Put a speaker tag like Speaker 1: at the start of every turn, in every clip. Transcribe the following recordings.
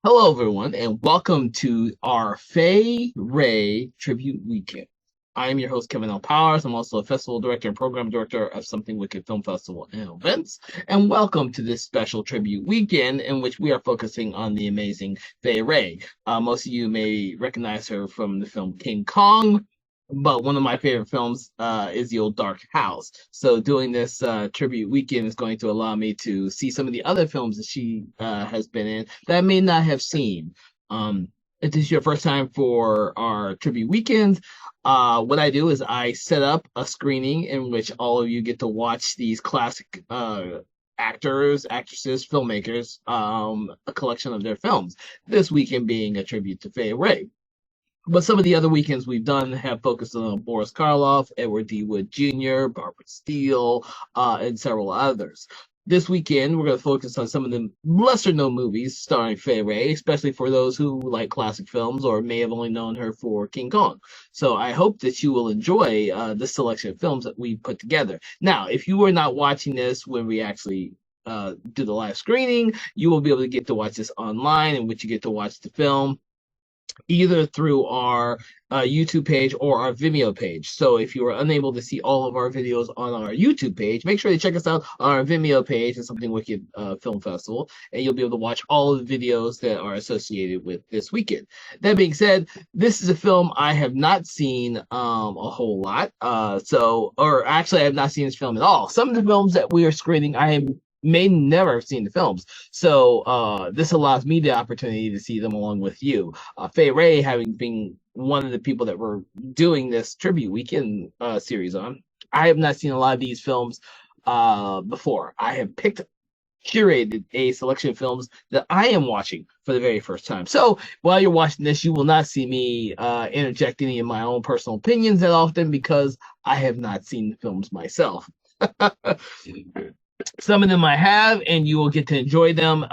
Speaker 1: Hello, everyone, and welcome to our Fay Wray Tribute Weekend. I am your host, Kevin L. Powers. I'm also a festival director and program director of Something Wicked Film Festival and Events. And welcome to this special tribute weekend in which we are focusing on the amazing Fay Wray. Most of you may recognize her from the film King Kong, but one of my favorite films is The Old Dark House. So doing this tribute weekend is going to allow me to see some of the other films that she has been in that I may not have seen. If this is your first time for our tribute weekends, what I do is I set up a screening in which all of you get to watch these classic actors, actresses, filmmakers, a collection of their films. This weekend being a tribute to Fay Wray. But some of the other weekends we've done have focused on Boris Karloff, Edward D. Wood Jr., Barbara Steele, and several others. This weekend, we're going to focus on some of the lesser known movies starring Fay Wray, especially for those who like classic films or may have only known her for King Kong. So I hope that you will enjoy this selection of films that we put together. Now, if you are not watching this when we actually do the live screening, you will be able to get to watch this online, in which you get to watch the film either through our YouTube page or our Vimeo page. So if you are unable to see all of our videos on our YouTube page, make sure to check us out on our Vimeo page at Something Wicked Film Festival, and you'll be able to watch all of the videos that are associated with this weekend. That being said, this is a film I have not seen a whole lot. Or actually, I have not seen this film at all. Some of the films that we are screening, may never have seen the films. So this allows me the opportunity to see them along with you. Fay Wray, having been one of the people that were doing this tribute weekend series on, I have not seen a lot of these films before. I have curated a selection of films that I am watching for the very first time. So while you're watching this, you will not see me interject any of my own personal opinions that often because I have not seen the films myself. Some of them I have, and you will get to enjoy them. And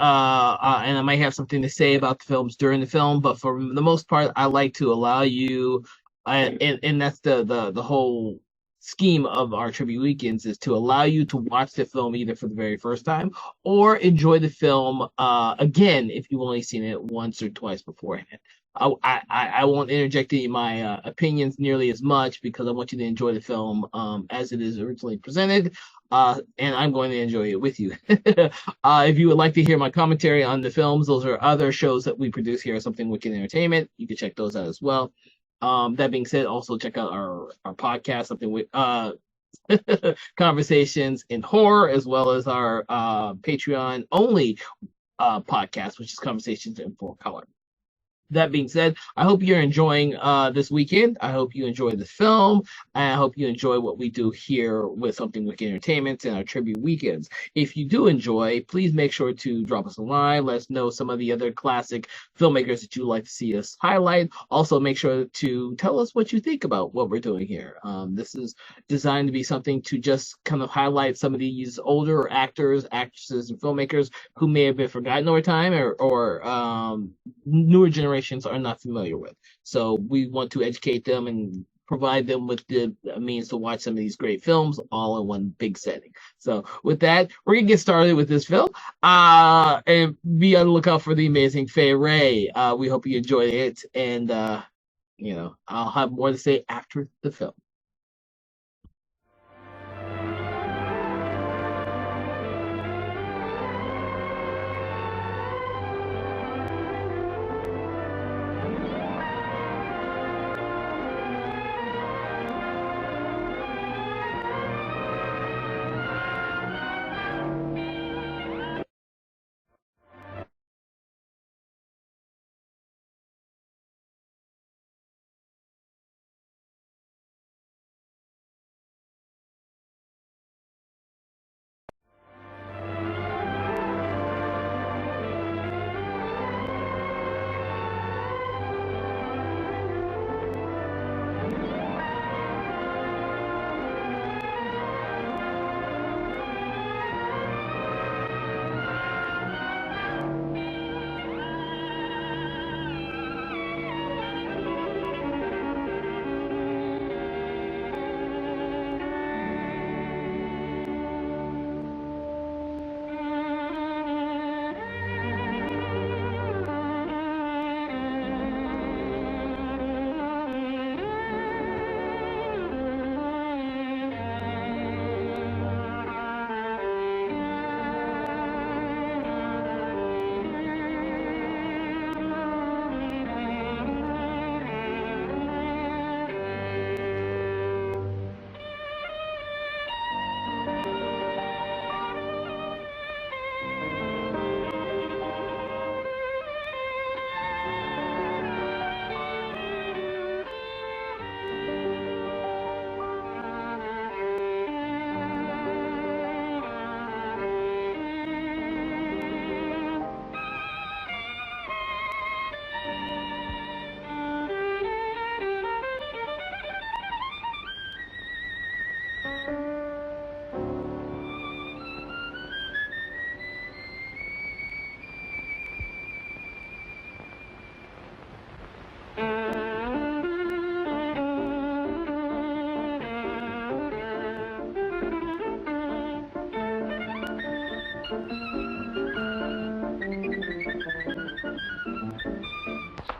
Speaker 1: I might have something to say about the films during the film, but for the most part, I like to allow you, and that's the whole scheme of our tribute weekends is to allow you to watch the film either for the very first time or enjoy the film again if you've only seen it once or twice beforehand. I won't interject any of my opinions nearly as much because I want you to enjoy the film as it is originally presented, and I'm going to enjoy it with you. If you would like to hear my commentary on the films, those are other shows that we produce here at Something Wicked Entertainment. You can check those out as well. That being said, also check out our podcast, Something with Conversations in Horror, as well as our Patreon only podcast, which is Conversations in Full Color. That being said, I hope you're enjoying this weekend. I hope you enjoy the film. And I hope you enjoy what we do here with Something Wicked Entertainment and our tribute weekends. If you do enjoy, please make sure to drop us a line. Let us know some of the other classic filmmakers that you'd like to see us highlight. Also, make sure to tell us what you think about what we're doing here. This is designed to be something to just kind of highlight some of these older actors, actresses, and filmmakers who may have been forgotten over time or newer generations are not familiar with. So we want to educate them and provide them with the means to watch some of these great films all in one big setting. So with that, we're gonna get started with this film. And be on the lookout for the amazing Fay Wray. We hope you enjoyed it, and I'll have more to say after the film.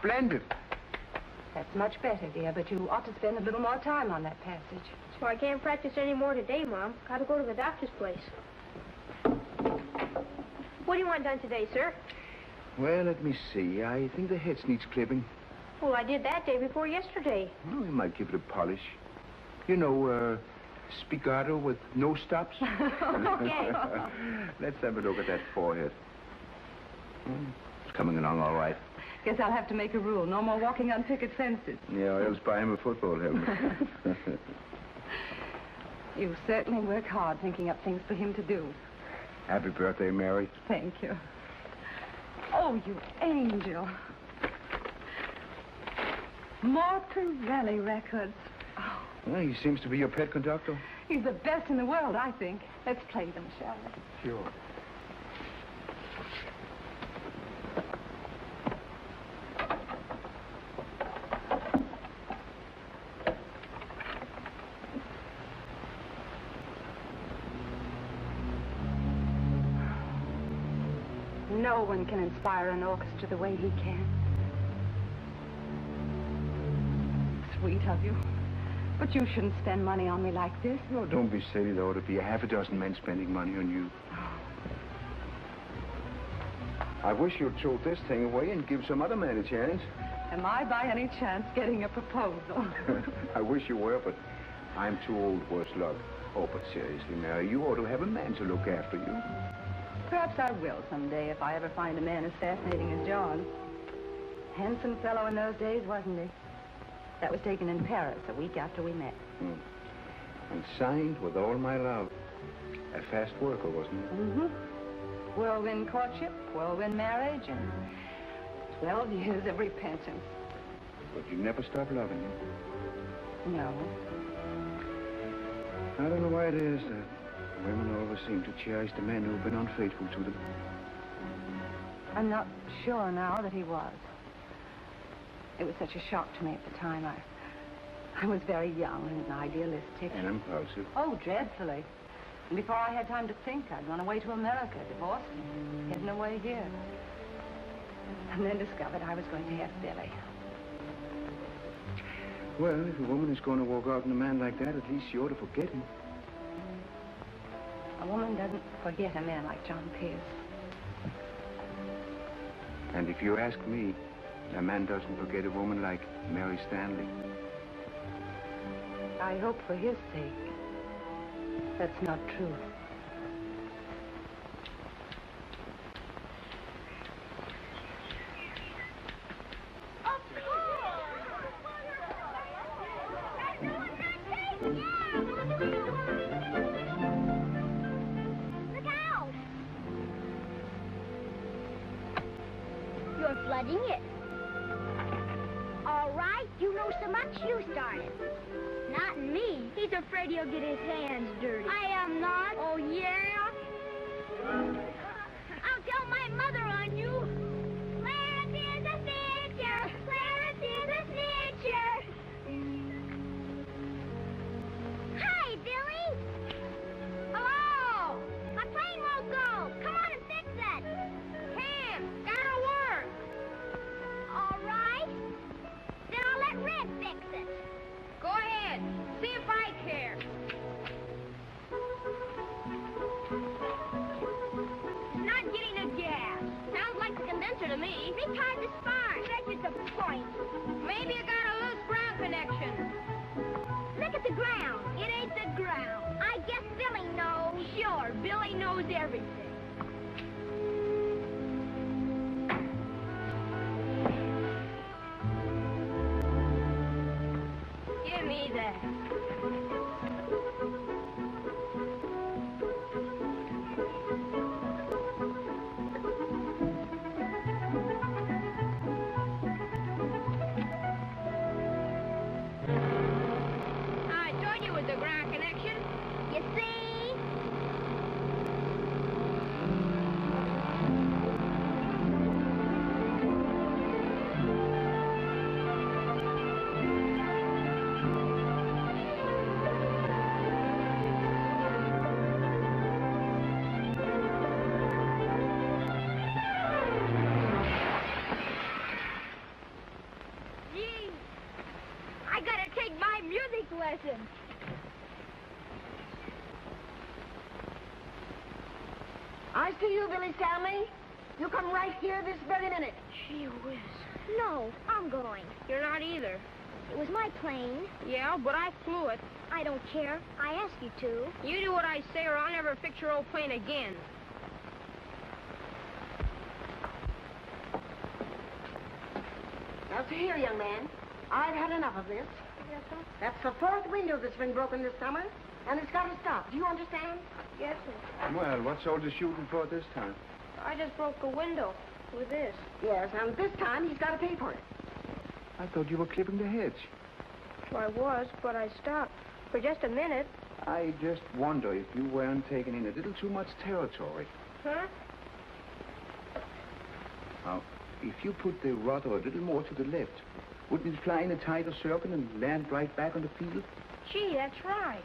Speaker 2: Splendid.
Speaker 3: That's much better, dear, but you ought to spend a little more time on that passage.
Speaker 4: So I can't practice any more today, Mom. Gotta go to the doctor's place. What do you want done today, sir?
Speaker 2: Well, let me see. I think the head needs clipping.
Speaker 4: Well, I did that day before yesterday.
Speaker 2: Well, we might give it a polish. You know, spiccato with no stops.
Speaker 4: Okay.
Speaker 2: Let's have a look at that forehead. It's coming along all right.
Speaker 3: Guess I'll have to make a rule. No more walking on picket fences.
Speaker 2: Yeah, or else buy him a football helmet.
Speaker 3: You certainly work hard thinking up things for him to do.
Speaker 2: Happy birthday, Mary.
Speaker 3: Thank you. Oh, you angel. More Pirelli records. Oh,
Speaker 2: Well, he seems to be your pet conductor.
Speaker 3: he's the best in the world, I think. Let's play them, shall we?
Speaker 2: Sure.
Speaker 3: No one can inspire an orchestra the way he can. Sweet of you. But you shouldn't spend money on me like this.
Speaker 2: Oh, don't be silly. There ought to be a half a dozen men spending money on you. I wish you'd throw this thing away and give some other man a chance.
Speaker 3: Am I by any chance getting a proposal?
Speaker 2: I wish you were, but I'm too old, worse luck. Oh, but seriously, Mary, you ought to have a man to look after you.
Speaker 3: Perhaps I will someday if I ever find a man as fascinating as John. Handsome fellow in those days, wasn't he? That was taken in Paris a week after we met.
Speaker 2: And signed with all my love. A fast worker, wasn't he?
Speaker 3: Mm-hmm. Whirlwind courtship, whirlwind marriage, and 12 years of repentance.
Speaker 2: But you never stopped loving him.
Speaker 3: No.
Speaker 2: I don't know why it is that women always seem to cherish the men who've been unfaithful to them.
Speaker 3: I'm not sure now that he was. It was such a shock to me at the time. I was very young and idealistic.
Speaker 2: And impulsive.
Speaker 3: Oh, dreadfully. And before I had time to think, I'd run away to America, divorced, and hidden away here. And then discovered I was going to have Billy.
Speaker 2: Well, if a woman is going to walk out on a man like that, at least she ought to forget him.
Speaker 3: A woman doesn't forget a man like John Pierce.
Speaker 2: And if you ask me, a man doesn't forget a woman like Mary Stanley.
Speaker 3: I hope for his sake that's not true.
Speaker 4: Look out! You're flooding it. All right, you know so much, you started. Not me. He's afraid he'll get his hands dirty. I am not. Oh, yeah? I'll tell my mother on you. Clarence is a snitcher. Clarence is a snitcher. Hi, Billy. Hello. My plane won't go. Come on and fix it. Can't. Gotta work. All right. Then I'll let Red fix it. Go ahead. See if I care. It's not getting a gas. Sounds like the condenser to me. Retard the spark. That's just the point. Maybe you got a loose ground connection. Look at the ground. It ain't the ground. I guess Billy knows. Sure, Billy knows everything. Give me that. I told you it was a ground connection. You see? music lesson.
Speaker 5: I see you, Billy Stanley. You come right here this very minute.
Speaker 4: Gee whiz. No, I'm going.
Speaker 6: You're not either.
Speaker 4: It was my plane.
Speaker 6: Yeah, but I flew it.
Speaker 4: I don't care. I asked you to.
Speaker 6: You do what I say or I'll never fix your old plane again.
Speaker 5: Now, see here, young man. I've had enough of this.
Speaker 6: Yes, sir.
Speaker 5: That's the fourth window that's been broken this summer, and it's got to stop. Do you understand?
Speaker 6: Yes, sir.
Speaker 2: Well, what's all the shooting for this time?
Speaker 6: I just broke a window with this.
Speaker 5: Yes, and this time he's got to pay for it.
Speaker 2: I thought you were clipping the hedge.
Speaker 6: I was, but I stopped. For just a minute.
Speaker 2: I just wonder if you weren't taking in a little too much territory.
Speaker 6: Huh?
Speaker 2: Now, if you put the rudder a little more to the left, wouldn't it fly in a tighter circle and land right back on the field?
Speaker 6: Gee, that's right.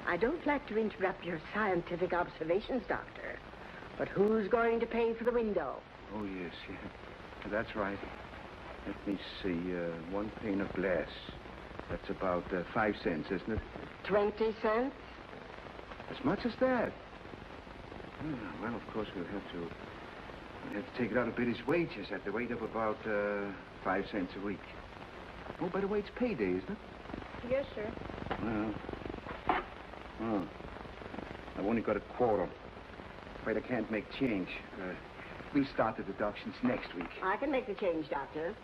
Speaker 5: I don't like to interrupt your scientific observations, Doctor, but who's going to pay for the window?
Speaker 2: Oh, yes, yeah. That's right. Let me see, one pane of glass. That's about 5 cents, isn't it?
Speaker 5: 20 cents?
Speaker 2: As much as that? Well, of course, we'll have to take it out of Billy's wages at the rate of about 5 cents a week. Oh, by the way, it's payday, isn't it?
Speaker 6: Yes, sir.
Speaker 2: Oh. I've only got a quarter. Afraid I can't make change. We'll start the deductions next week.
Speaker 5: I can make the change, Doctor.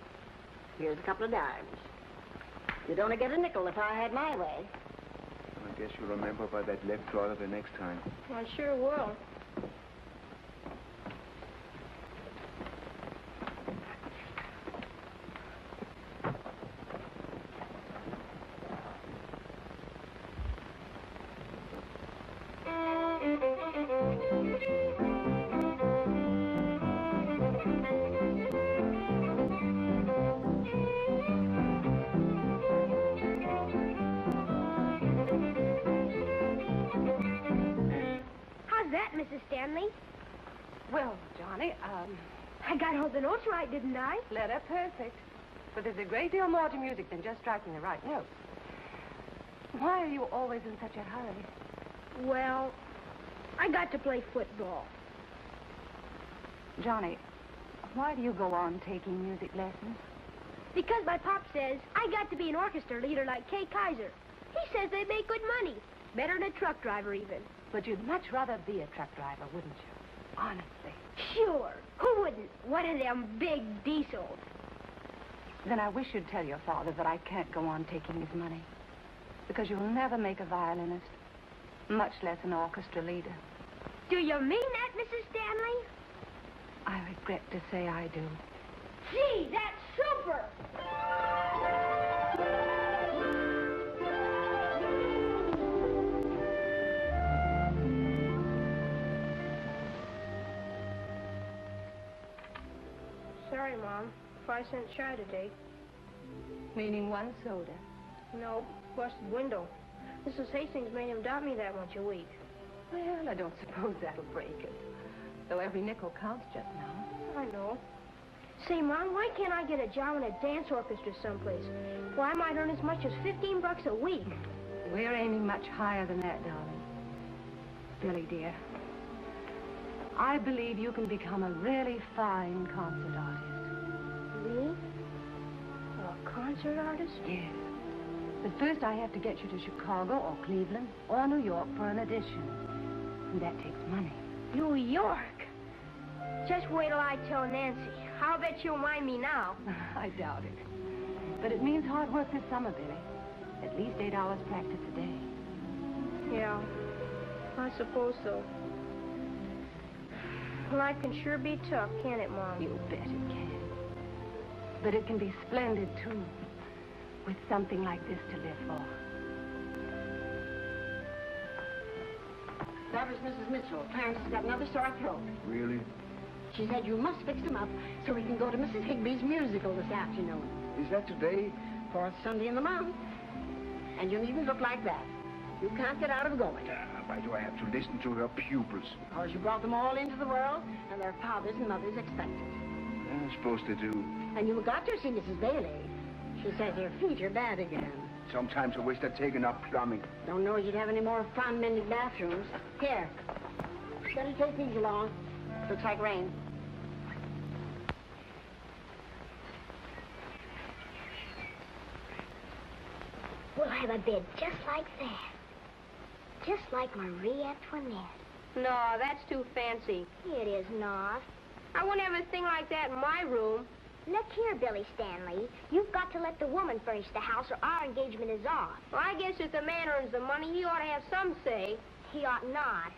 Speaker 5: Here's a couple of dimes. You'd only get a nickel if I had my way.
Speaker 2: I guess you'll remember by that left rudder the next time.
Speaker 6: I sure will.
Speaker 4: Mrs. Stanley.
Speaker 3: Well, Johnny,
Speaker 4: I got all the notes right, didn't I?
Speaker 3: letter perfect. But there's a great deal more to music than just striking the right notes. Why are you always in such a hurry?
Speaker 4: Well, I got to play football.
Speaker 3: Johnny, why do you go on taking music lessons?
Speaker 4: Because my pop says I got to be an orchestra leader like Kay Kaiser. He says they make good money. Better than a truck driver, even.
Speaker 3: But you'd much rather be a truck driver, wouldn't you? Honestly.
Speaker 4: Sure. Who wouldn't? One of them big diesels.
Speaker 3: Then I wish you'd tell your father that I can't go on taking his money. Because you'll never make a violinist, much less an orchestra leader.
Speaker 4: Do you mean that, Mrs. Stanley?
Speaker 3: I regret to say I do.
Speaker 4: Gee, that's super!
Speaker 6: Sorry, Mom. 5-cent shy today.
Speaker 3: Meaning one soda.
Speaker 6: No, busted window. Mrs. Hastings made him dot me that much a week.
Speaker 3: Well, I don't suppose that'll break it. Though every nickel counts just now.
Speaker 6: I know. Say, Mom, why can't I get a job in a dance orchestra someplace? Well, I might earn as much as $15 a week.
Speaker 3: We're aiming much higher than that, darling. Billy, dear, I believe you can become a really fine concert artist.
Speaker 6: Me? A concert artist?
Speaker 3: Yes. But first I have to get you to Chicago or Cleveland or New York for an audition. And that takes money.
Speaker 4: New York? Just wait till I tell Nancy. I'll bet she'll mind me now.
Speaker 3: I doubt it. But it means hard work this summer, Billy. At least 8 hours practice a day.
Speaker 6: Yeah, I suppose so. Life can sure be tough, can't it, Mom?
Speaker 3: You bet it can. But it can be splendid, too, with something like this to live for.
Speaker 5: That was Mrs. Mitchell. Clarence has got another sore throat.
Speaker 2: Really?
Speaker 5: She said you must fix him up so he can go to Mrs. Higby's musical this afternoon.
Speaker 2: Is that today?
Speaker 5: Fourth Sunday in the month. And you needn't look like that. You can't get out of going.
Speaker 2: Why do I have to listen to her pupils?
Speaker 5: Because you brought them all into the world, and their fathers and mothers expect it.
Speaker 2: I'm supposed to do.
Speaker 5: And you got to see Mrs. Bailey. She says her feet are bad again.
Speaker 2: Sometimes I wish they'd taken up plumbing.
Speaker 5: Don't know you'd have any more fun mending bathrooms. Here. Better take these along. Looks like rain.
Speaker 4: We'll have a bed just like that. Just like Marie Antoinette.
Speaker 6: No, that's too fancy.
Speaker 4: It is not.
Speaker 6: I wouldn't have a thing like that in my room.
Speaker 4: Look here, Billy Stanley. You've got to let the woman furnish the house or our engagement is off.
Speaker 6: Well, I guess if the man earns the money, he ought to have some say.
Speaker 4: He ought not.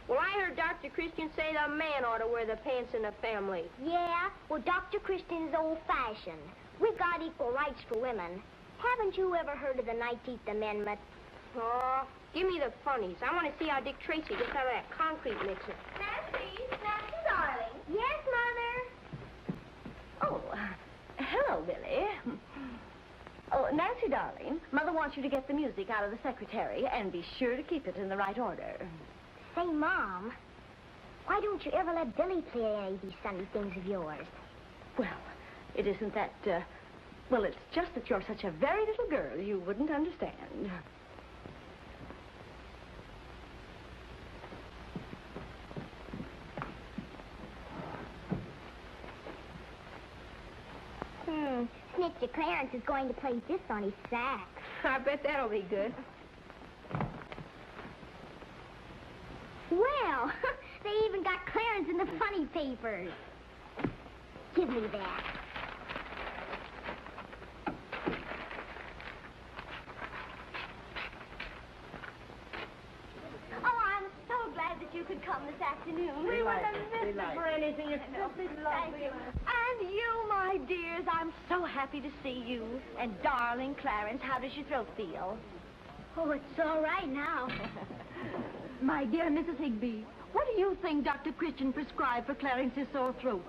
Speaker 6: Well, I heard Dr. Christian say the man ought to wear the pants in the family.
Speaker 4: Yeah? Well, Dr. Christian is old-fashioned. We've got equal rights for women. Haven't you ever heard of the 19th Amendment?
Speaker 6: Oh, give me the funnies. I want to see how Dick Tracy gets out of that concrete mixer.
Speaker 4: Nancy, darling. Yes, Mother.
Speaker 5: Oh, hello, Billy. Oh, Nancy, darling, Mother wants you to get the music out of the secretary and be sure to keep it in the right order.
Speaker 4: Say, Mom, why don't you ever let Billy play any of these Sunday things of yours?
Speaker 5: Well, it isn't that, well, it's just that you're such a very little girl, you wouldn't understand.
Speaker 4: Snitcher Clarence is going to play this on his sax.
Speaker 6: I bet that'll be good.
Speaker 4: Well, they even got Clarence in the funny papers. Give me that. Oh, I'm so glad that you could come this afternoon.
Speaker 5: We wouldn't have missed it for anything. It's just lovely. And you, my dears, I'm so happy to see you. And darling Clarence, how does your throat feel?
Speaker 4: Oh, it's all right now.
Speaker 5: My dear Mrs. Higbee, what do you think Dr. Christian prescribed for Clarence's sore throat?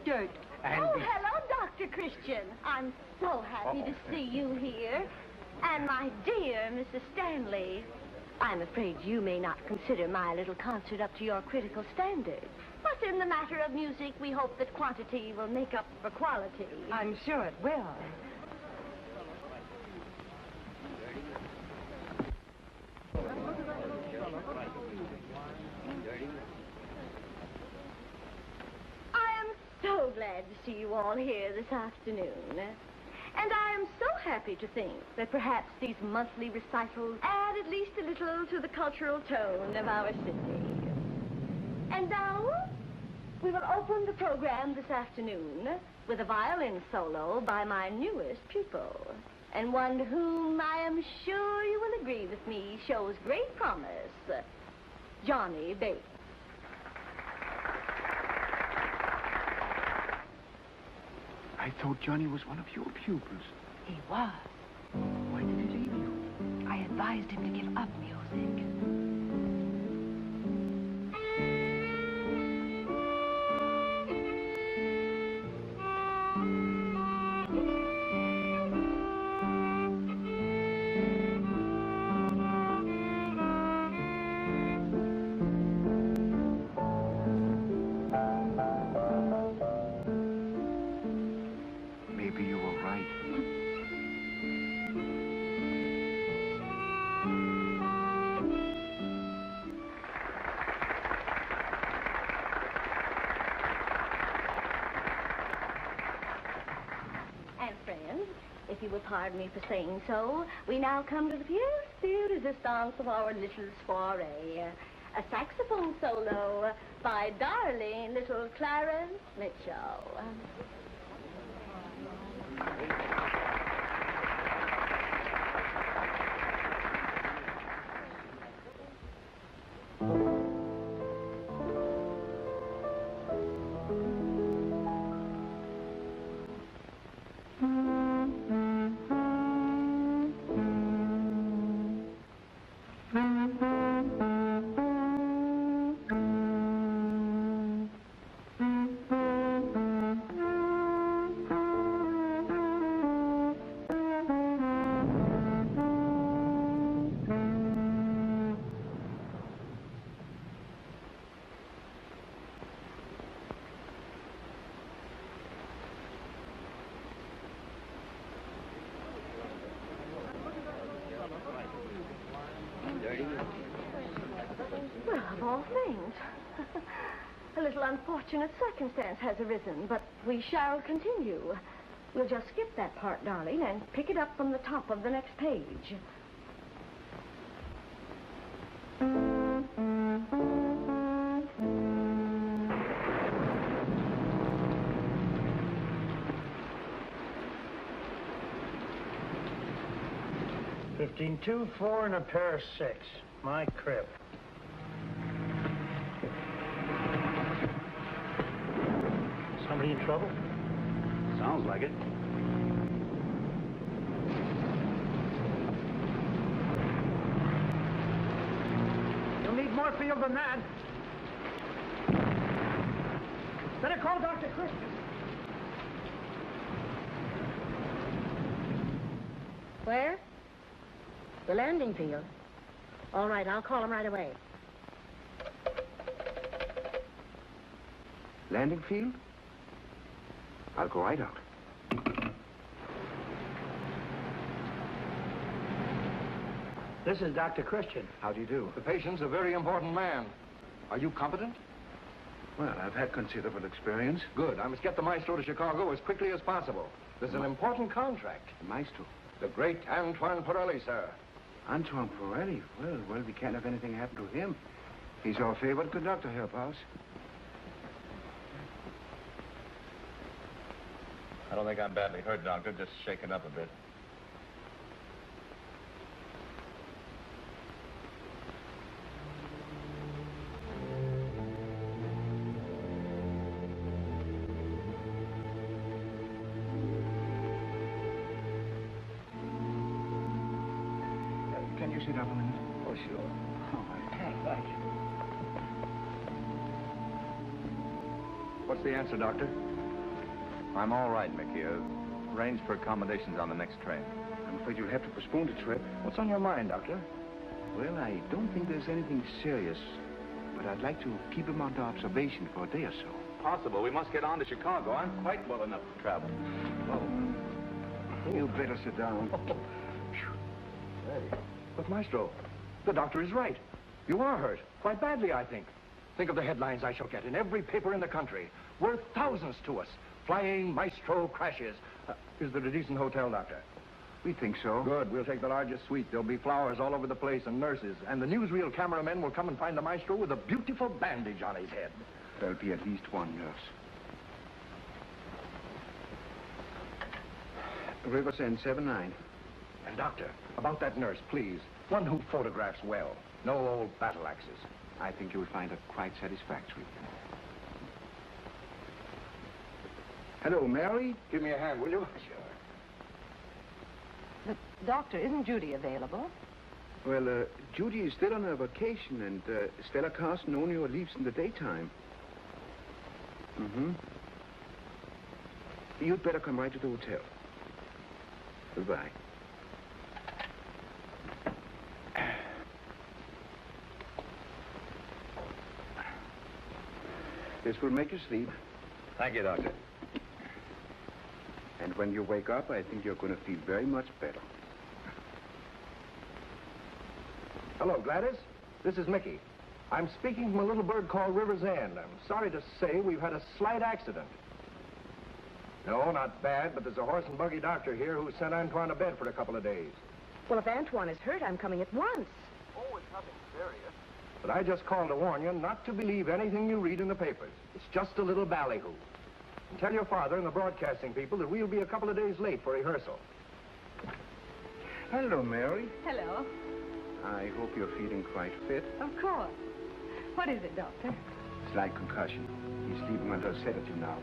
Speaker 5: Dirt. Oh, hello, Dr. Christian. I'm so happy to see you here. And my dear Mrs. Stanley, I'm afraid you may not consider my little concert up to your critical standards. But in the matter of music, we hope that quantity will make up for quality. I'm sure it will. I am so glad to see you all here this afternoon. And I am so happy to think that perhaps these monthly recitals add at least a little to the cultural tone of our city. And now, we will open the program this afternoon with a violin solo by my newest pupil, and one whom I am sure you will agree with me shows great promise, Johnny Bates.
Speaker 2: I thought Johnny was one of your pupils.
Speaker 5: He was.
Speaker 2: Why did he leave you?
Speaker 5: I advised him to give up music.
Speaker 2: Maybe you were right.
Speaker 5: And friends, if you will pardon me for saying so, we now come to the pièce de résistance of our little soirée. A saxophone solo by darling little Clarence Mitchell. Well, of all things. A little unfortunate circumstance has arisen, but we shall continue. We'll just skip that part, darling, and pick it up from the top of the next page.
Speaker 7: $15.2, 4, and a pair of 6. My crib. Somebody in trouble?
Speaker 2: Sounds like it.
Speaker 7: You'll need more field than that. Better call Dr. Christian.
Speaker 6: Where? The landing field. All right, I'll call him right away.
Speaker 2: Landing field? I'll go right out.
Speaker 7: This is Dr. Christian.
Speaker 2: How do you do?
Speaker 8: The patient's a very important man. Are you competent?
Speaker 2: Well, I've had considerable experience.
Speaker 8: Good. I must get the maestro to Chicago as quickly as possible. There's an important contract.
Speaker 2: Maestro.
Speaker 8: The great Antoine Pirelli, sir.
Speaker 2: Antoine Pirelli? Well, we can't have anything happen to him. He's our favorite conductor here, boss.
Speaker 9: I don't think I'm badly hurt, Doctor. Just shaken up a bit.
Speaker 2: Can you sit up a minute?
Speaker 9: Oh, sure.
Speaker 2: All right.
Speaker 9: Thank you. What's the answer, Doctor? I'm all right, Mickey. Arrange for accommodations on the next train.
Speaker 2: I'm afraid you'll have to postpone the trip.
Speaker 8: What's on your mind, Doctor?
Speaker 2: Well, I don't think there's anything serious, but I'd like to keep him under observation for a day or so.
Speaker 9: Possible. We must get on to Chicago. I'm quite well enough to travel.
Speaker 2: Oh. You better sit down.
Speaker 8: Hey. But, Maestro, the doctor is right. You are hurt. Quite badly, I think. Think of the headlines I shall get in every paper in the country. Worth thousands to us. Flying Maestro crashes. Is there a decent hotel, Doctor?
Speaker 2: We think so.
Speaker 8: Good. We'll take the largest suite. There'll be flowers all over the place and nurses. And the newsreel cameramen will come and find the Maestro with a beautiful bandage on his head.
Speaker 2: There'll be at least one nurse. River's End 7-9.
Speaker 8: And, Doctor, about that nurse, please. One who photographs well. No old battle axes.
Speaker 2: I think you'll find her quite satisfactory. Hello, Mary.
Speaker 8: Give me a hand, will you?
Speaker 9: Sure.
Speaker 3: But, Doctor, isn't Judy available?
Speaker 2: Well, Judy is still on her vacation, and Stella Carson only leaves in the daytime. Mm-hmm. You'd better come right to the hotel. Goodbye. This will make you sleep.
Speaker 9: Thank you, Doctor.
Speaker 2: And when you wake up, I think you're going to feel very much better.
Speaker 8: Hello, Gladys. This is Mickey. I'm speaking from a little bird called River's End. I'm sorry to say we've had a slight accident. No, not bad, but there's a horse and buggy doctor here who sent Antoine to bed for a couple of days.
Speaker 6: Well, if Antoine is hurt, I'm coming at once.
Speaker 9: Oh, it's nothing serious.
Speaker 8: But I just called to warn you not to believe anything you read in the papers. It's just a little ballyhoo. And tell your father and the broadcasting people that we'll be a couple of days late for rehearsal.
Speaker 2: Hello, Mary.
Speaker 3: Hello.
Speaker 2: I hope you're feeling quite fit.
Speaker 3: Of course. What is it, Doctor?
Speaker 2: Slight concussion. He's sleeping under a sedative now.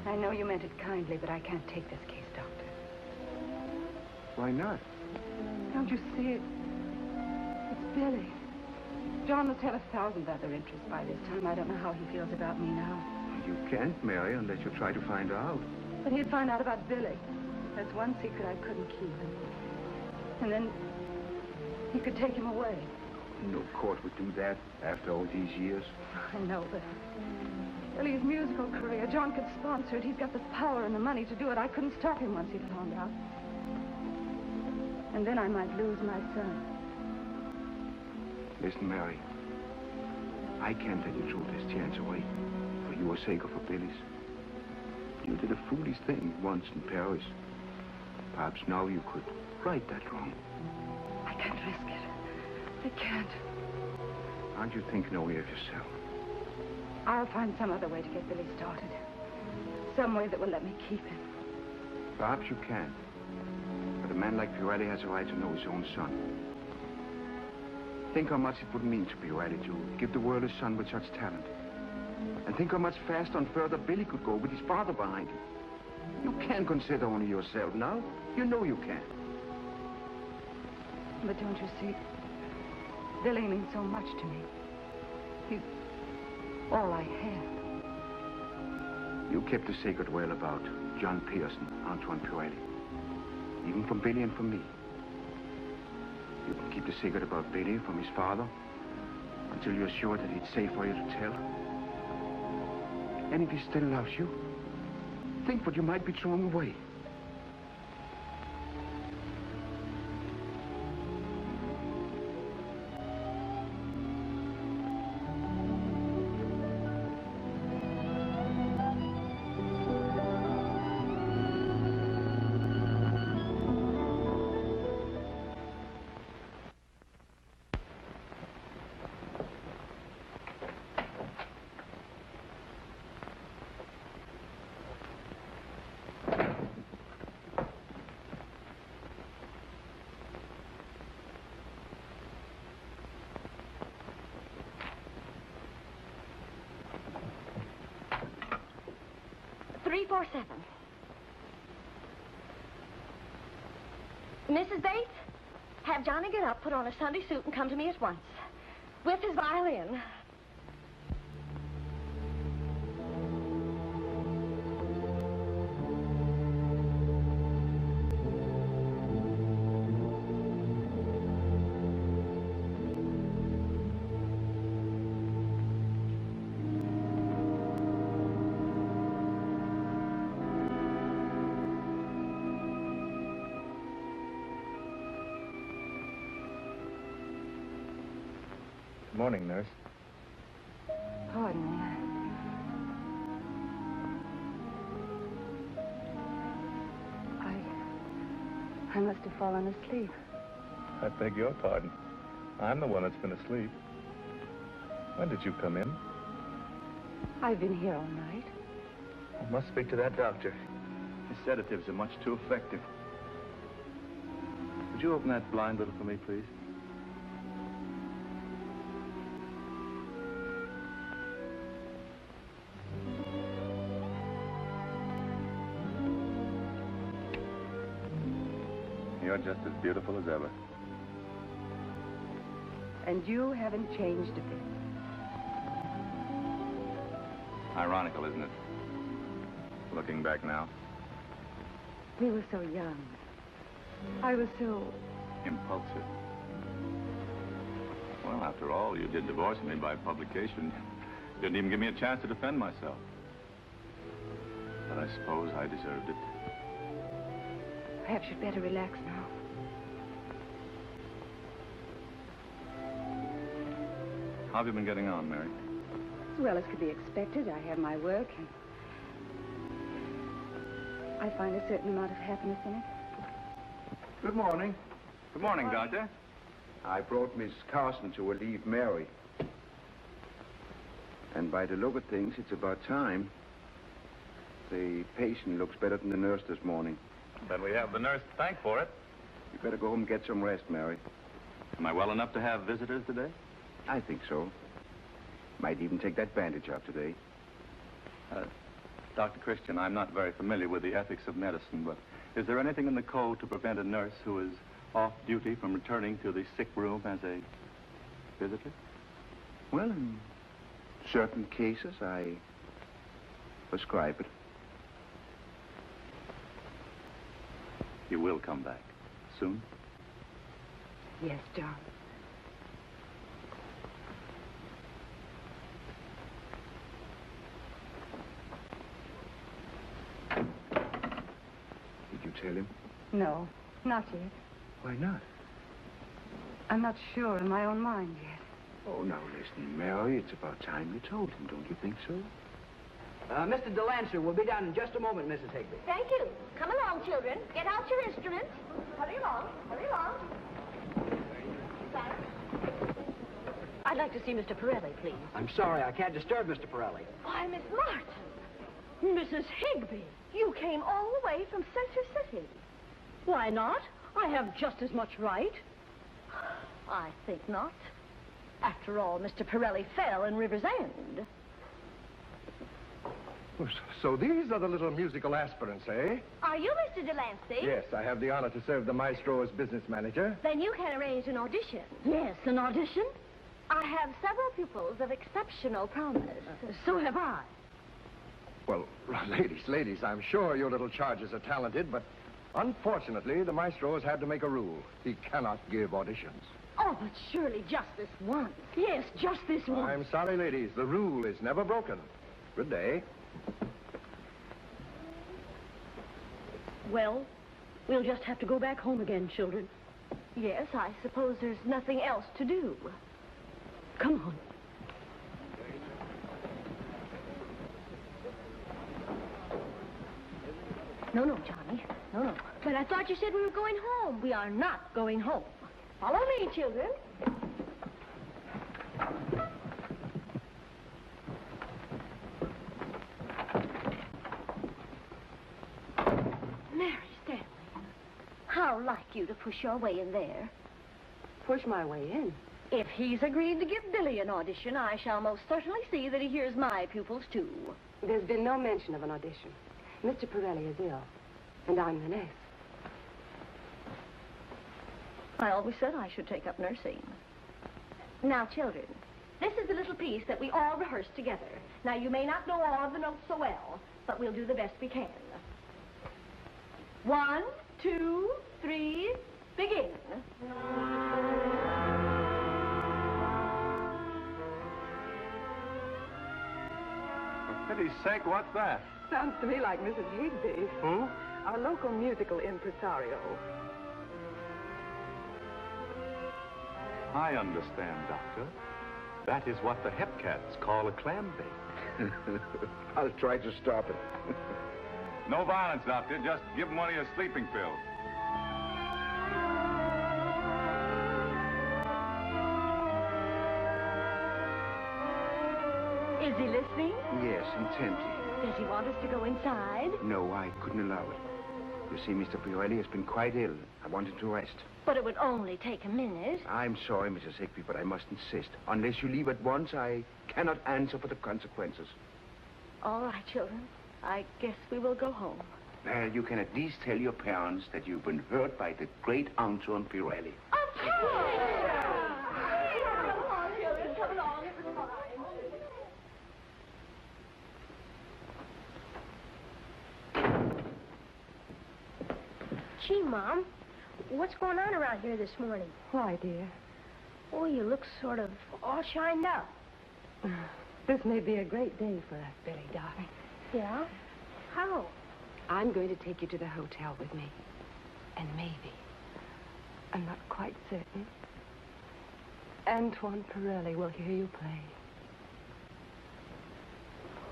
Speaker 3: I know you meant it kindly, but I can't take this case, Doctor.
Speaker 2: Why not?
Speaker 3: Don't you see it? It's Billy. John must have 1,000 other interests by this time. I don't know how he feels about me now.
Speaker 2: You can't marry unless you try to find out.
Speaker 3: But he'd find out about Billy. That's one secret I couldn't keep him. And then he could take him away.
Speaker 2: No court would do that after all these years.
Speaker 3: I know, but Billy's musical career, John could sponsor it. He's got the power and the money to do it. I couldn't stop him once he found out. And then I might lose my son.
Speaker 2: Listen, Mary. I can't let you throw this chance away. For your sake or for Billy's. You did a foolish thing once in Paris. Perhaps now you could right that wrong.
Speaker 3: I can't risk it. I can't.
Speaker 2: Aren't you thinking only of yourself?
Speaker 3: I'll find some other way to get Billy started. Some way that will let me keep him.
Speaker 2: Perhaps you can. But a man like Pirelli has a right to know his own son. Think how much it would mean to Pirelli to give the world a son with such talent. And think how much faster and further Billy could go with his father behind him. You can't consider only yourself now. You know you can't.
Speaker 3: But don't you see? Billy means so much to me. He's all I have.
Speaker 2: You kept a secret well about John Pearson, Antoine Pirelli. Even from Billy and from me. You can keep the secret about Billy from his father until you're sure that it's safe for you to tell. And if he still loves you, think what you might be throwing away.
Speaker 5: Mrs. Bates, have Johnny get up, put on a Sunday suit, and come to me at once. With his violin.
Speaker 9: Good morning, nurse.
Speaker 3: Pardon me. I must have fallen asleep.
Speaker 9: I beg your pardon. I'm the one that's been asleep. When did you come in?
Speaker 3: I've been here all night.
Speaker 9: I must speak to that doctor. His sedatives are much too effective. Would you open that blind little for me, please? You're just as beautiful as ever.
Speaker 3: And you haven't changed a bit.
Speaker 9: Ironical, isn't it? Looking back now.
Speaker 3: We were so young. I was so...
Speaker 9: Impulsive. Well, after all, you did divorce me by publication. You didn't even give me a chance to defend myself. But I suppose I deserved it.
Speaker 3: Perhaps you'd better relax now.
Speaker 9: How have you been getting on, Mary?
Speaker 3: As well as could be expected. I have my work, and I find a certain amount of happiness in it.
Speaker 2: Good morning.
Speaker 9: Good morning, Doctor.
Speaker 2: I brought Miss Carson to relieve Mary. And by the look of things, it's about time. The patient looks better than the nurse this morning.
Speaker 9: Then we have the nurse to thank for it.
Speaker 2: You better go home and get some rest, Mary.
Speaker 9: Am I well enough to have visitors today?
Speaker 2: I think so. Might even take that bandage off today.
Speaker 9: Dr. Christian, I'm not very familiar with the ethics of medicine, but is there anything in the code to prevent a nurse who is off duty from returning to the sick room as a visitor?
Speaker 2: Well, in certain cases, I prescribe it.
Speaker 9: You will come back soon?
Speaker 3: Yes, John.
Speaker 2: Did you tell him?
Speaker 3: No, not yet.
Speaker 2: Why not?
Speaker 3: I'm not sure in my own mind yet.
Speaker 2: Oh, now listen, Mary, it's about time you told him, don't you think so?
Speaker 10: Mr. DeLancer will be down in just a moment, Mrs. Higby.
Speaker 5: Thank you. Come along, children. Get out your instruments. Hurry along. Hurry along. Sarah? I'd like to see Mr. Pirelli, please.
Speaker 10: I'm sorry, I can't disturb Mr. Pirelli.
Speaker 5: Why, Miss Martin. Mrs. Higby, you came all the way from Center City. Why not? I have just as much right. I think not. After all, Mr. Pirelli fell in River's End.
Speaker 8: So these are the little musical aspirants, eh?
Speaker 5: Are you Mr. Delancey?
Speaker 8: Yes, I have the honor to serve the maestro as business manager.
Speaker 5: Then you can arrange an audition. Yes, an audition? I have several pupils of exceptional promise. So have I.
Speaker 8: Well, ladies, I'm sure your little charges are talented, but unfortunately, the maestro has had to make a rule. He cannot give auditions.
Speaker 5: Oh, but surely just this once. Yes, just this once.
Speaker 8: I'm sorry, ladies. The rule is never broken. Good day.
Speaker 5: Well, we'll just have to go back home again, children. Yes, I suppose there's nothing else to do. Come on. No, Johnny. No. But I thought you said we were going home. We are not going home. Follow me, children. Mary Stanley, how like you to push your way in there.
Speaker 3: Push my way in.
Speaker 5: If he's agreed to give Billy an audition, I shall most certainly see that he hears my pupils, too.
Speaker 3: There's been no mention of an audition. Mr. Pirelli is ill, and I'm the nurse.
Speaker 5: I always said I should take up nursing. Now, children, this is the little piece that we all rehearsed together. Now, you may not know all of the notes so well, but we'll do the best we can. 1, 2, 3, begin.
Speaker 9: For pity's sake, what's that?
Speaker 3: Sounds to me like Mrs. Higby.
Speaker 9: Who?
Speaker 3: Our local musical impresario.
Speaker 9: I understand, Doctor. That is what the Hepcats call a clam bake.
Speaker 2: I'll try to stop it.
Speaker 9: No violence, Doctor. Just give him one of your sleeping pills.
Speaker 5: Is he listening?
Speaker 2: Yes, intently.
Speaker 5: Does he want us to go inside?
Speaker 2: No, I couldn't allow it. You see, Mr. Pirelli has been quite ill. I wanted to rest.
Speaker 5: But it would only take a minute.
Speaker 2: I'm sorry, Mrs. Higby, but I must insist. Unless you leave at once, I cannot answer for the consequences.
Speaker 5: All right, children. I guess we will go home.
Speaker 2: Well, you can at least tell your parents that you've been hurt by the great Anton Pirelli.
Speaker 5: Of course! Come on, children. Come along. It was fine.
Speaker 6: Gee, Mom, what's going on around here this morning?
Speaker 3: Why, dear?
Speaker 6: Oh, you look sort of all shined up.
Speaker 3: This may be a great day for us, Billy, darling.
Speaker 6: Yeah? How?
Speaker 3: I'm going to take you to the hotel with me. And maybe, I'm not quite certain, Antoine Pirelli will hear you play.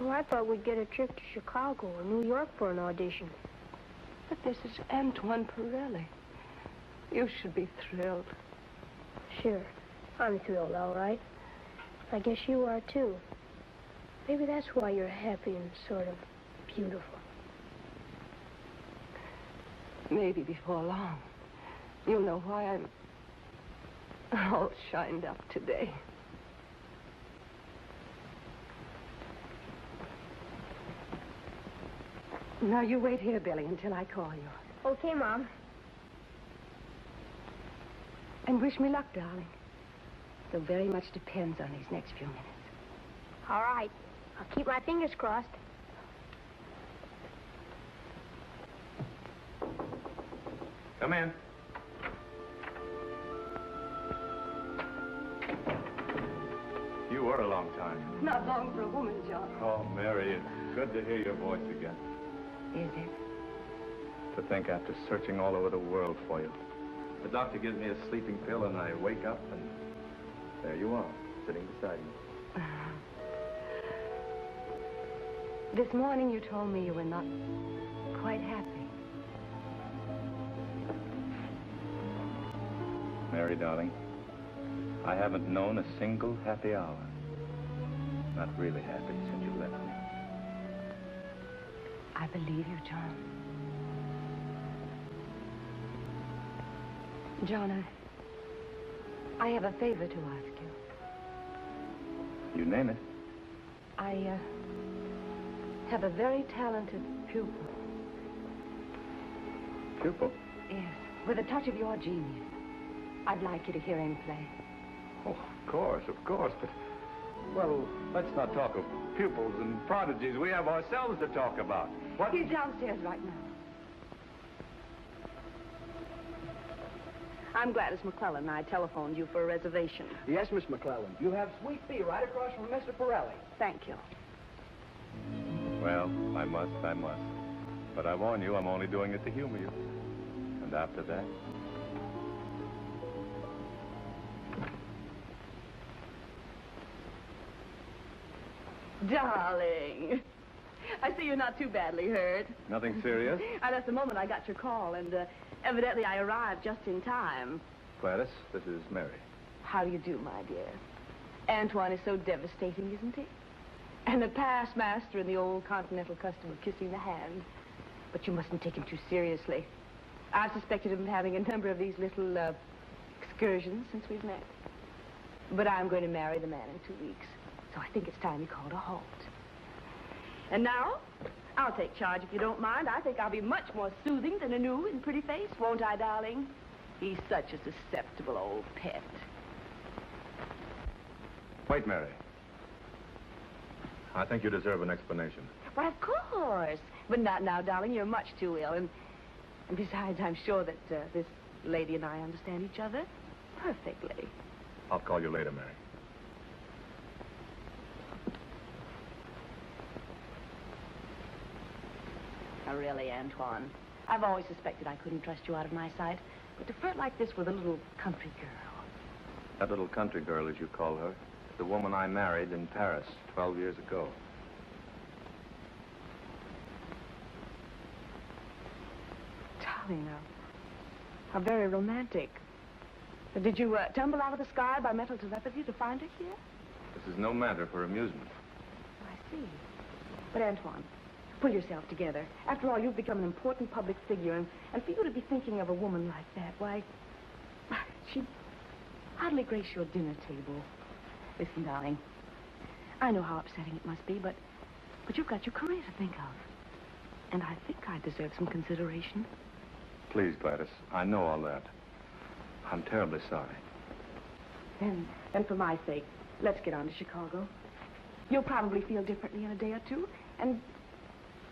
Speaker 6: Well, I thought we'd get a trip to Chicago or New York for an audition.
Speaker 3: But this is Antoine Pirelli. You should be thrilled.
Speaker 6: Sure, I'm thrilled, all right. I guess you are, too. Maybe that's why you're happy and sort of beautiful.
Speaker 3: Maybe before long, you'll know why I'm all shined up today. Now, you wait here, Billy, until I call you.
Speaker 6: Okay, Mom.
Speaker 3: And wish me luck, darling. So very much depends on these next few minutes.
Speaker 6: All right. I'll keep my fingers crossed.
Speaker 8: Come in.
Speaker 9: You were a long time.
Speaker 3: Not long for a woman, John.
Speaker 9: Oh, Mary, it's good to hear your voice again.
Speaker 3: Is it?
Speaker 9: To think after searching all over the world for you. The doctor gives me a sleeping pill and I wake up and there you are, sitting beside me.
Speaker 3: This morning you told me you were not quite happy.
Speaker 9: Mary, darling, I haven't known a single happy hour. Not really happy since you left me.
Speaker 3: I believe you, John. John, I have a favor to ask you.
Speaker 9: You name it.
Speaker 3: I have a very talented pupil.
Speaker 9: Pupil?
Speaker 3: Yes, with a touch of your genius. I'd like you to hear him play.
Speaker 9: Oh, of course, but... Well, let's not talk of pupils and prodigies. We have ourselves to talk about. What?
Speaker 3: He's downstairs right now. I'm Gladys McClellan, and I telephoned you for a reservation.
Speaker 10: Yes, Miss McClellan. You have Sweet Pea right across from Mr. Pirelli.
Speaker 3: Thank you.
Speaker 9: Well, I must. But I warn you, I'm only doing it to humor you. And after that...
Speaker 3: Darling, I see you're not too badly hurt.
Speaker 9: Nothing serious?
Speaker 3: That's the moment I got your call, and evidently I arrived just in time.
Speaker 9: Gladys, this is Mary.
Speaker 3: How do you do, my dear? Antoine is so devastating, isn't he? And a past master in the old continental custom of kissing the hand. But you mustn't take him too seriously. I've suspected him of having a number of these little excursions since we've met. But I'm going to marry the man in 2 weeks. So I think it's time he called a halt. And now, I'll take charge if you don't mind. I think I'll be much more soothing than a new and pretty face, won't I, darling? He's such a susceptible old pet.
Speaker 9: Wait, Mary. I think you deserve an explanation.
Speaker 3: Why, of course. But not now, darling. You're much too ill. And besides, I'm sure that this lady and I understand each other perfectly.
Speaker 9: I'll call you later, Mary.
Speaker 3: Now, really, Antoine, I've always suspected I couldn't trust you out of my sight. But to flirt like this with a little country girl.
Speaker 9: That little country girl, as you call her, is the woman I married in Paris 12 years ago.
Speaker 3: Darling, how very romantic. Did you tumble out of the sky by mental telepathy to find her here?
Speaker 9: This is no matter for amusement.
Speaker 3: I see. But, Antoine, pull yourself together. After all, you've become an important public figure, and for you to be thinking of a woman like that, why, she'd hardly grace your dinner table. Listen, darling, I know how upsetting it must be, but you've got your career to think of. And I think I deserve some consideration.
Speaker 9: Please, Gladys, I know all that. I'm terribly sorry.
Speaker 3: Then for my sake, let's get on to Chicago. You'll probably feel differently in a day or two, and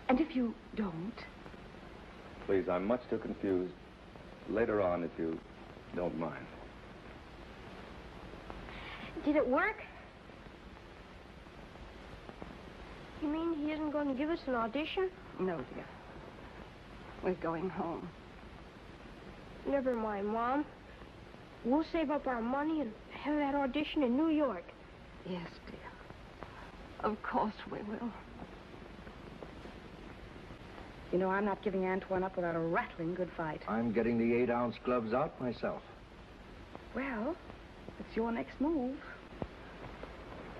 Speaker 3: if you don't...
Speaker 9: Please, I'm much too confused. Later on, if you don't mind.
Speaker 6: Did it work? You mean he isn't going to give us an audition?
Speaker 3: No, dear. We're going home.
Speaker 6: Never mind, Mom. We'll save up our money and have that audition in New York.
Speaker 3: Yes, dear. Of course we will. You know, I'm not giving Antoine up without a rattling good fight.
Speaker 8: I'm getting the 8-ounce gloves out myself.
Speaker 3: Well, it's your next move.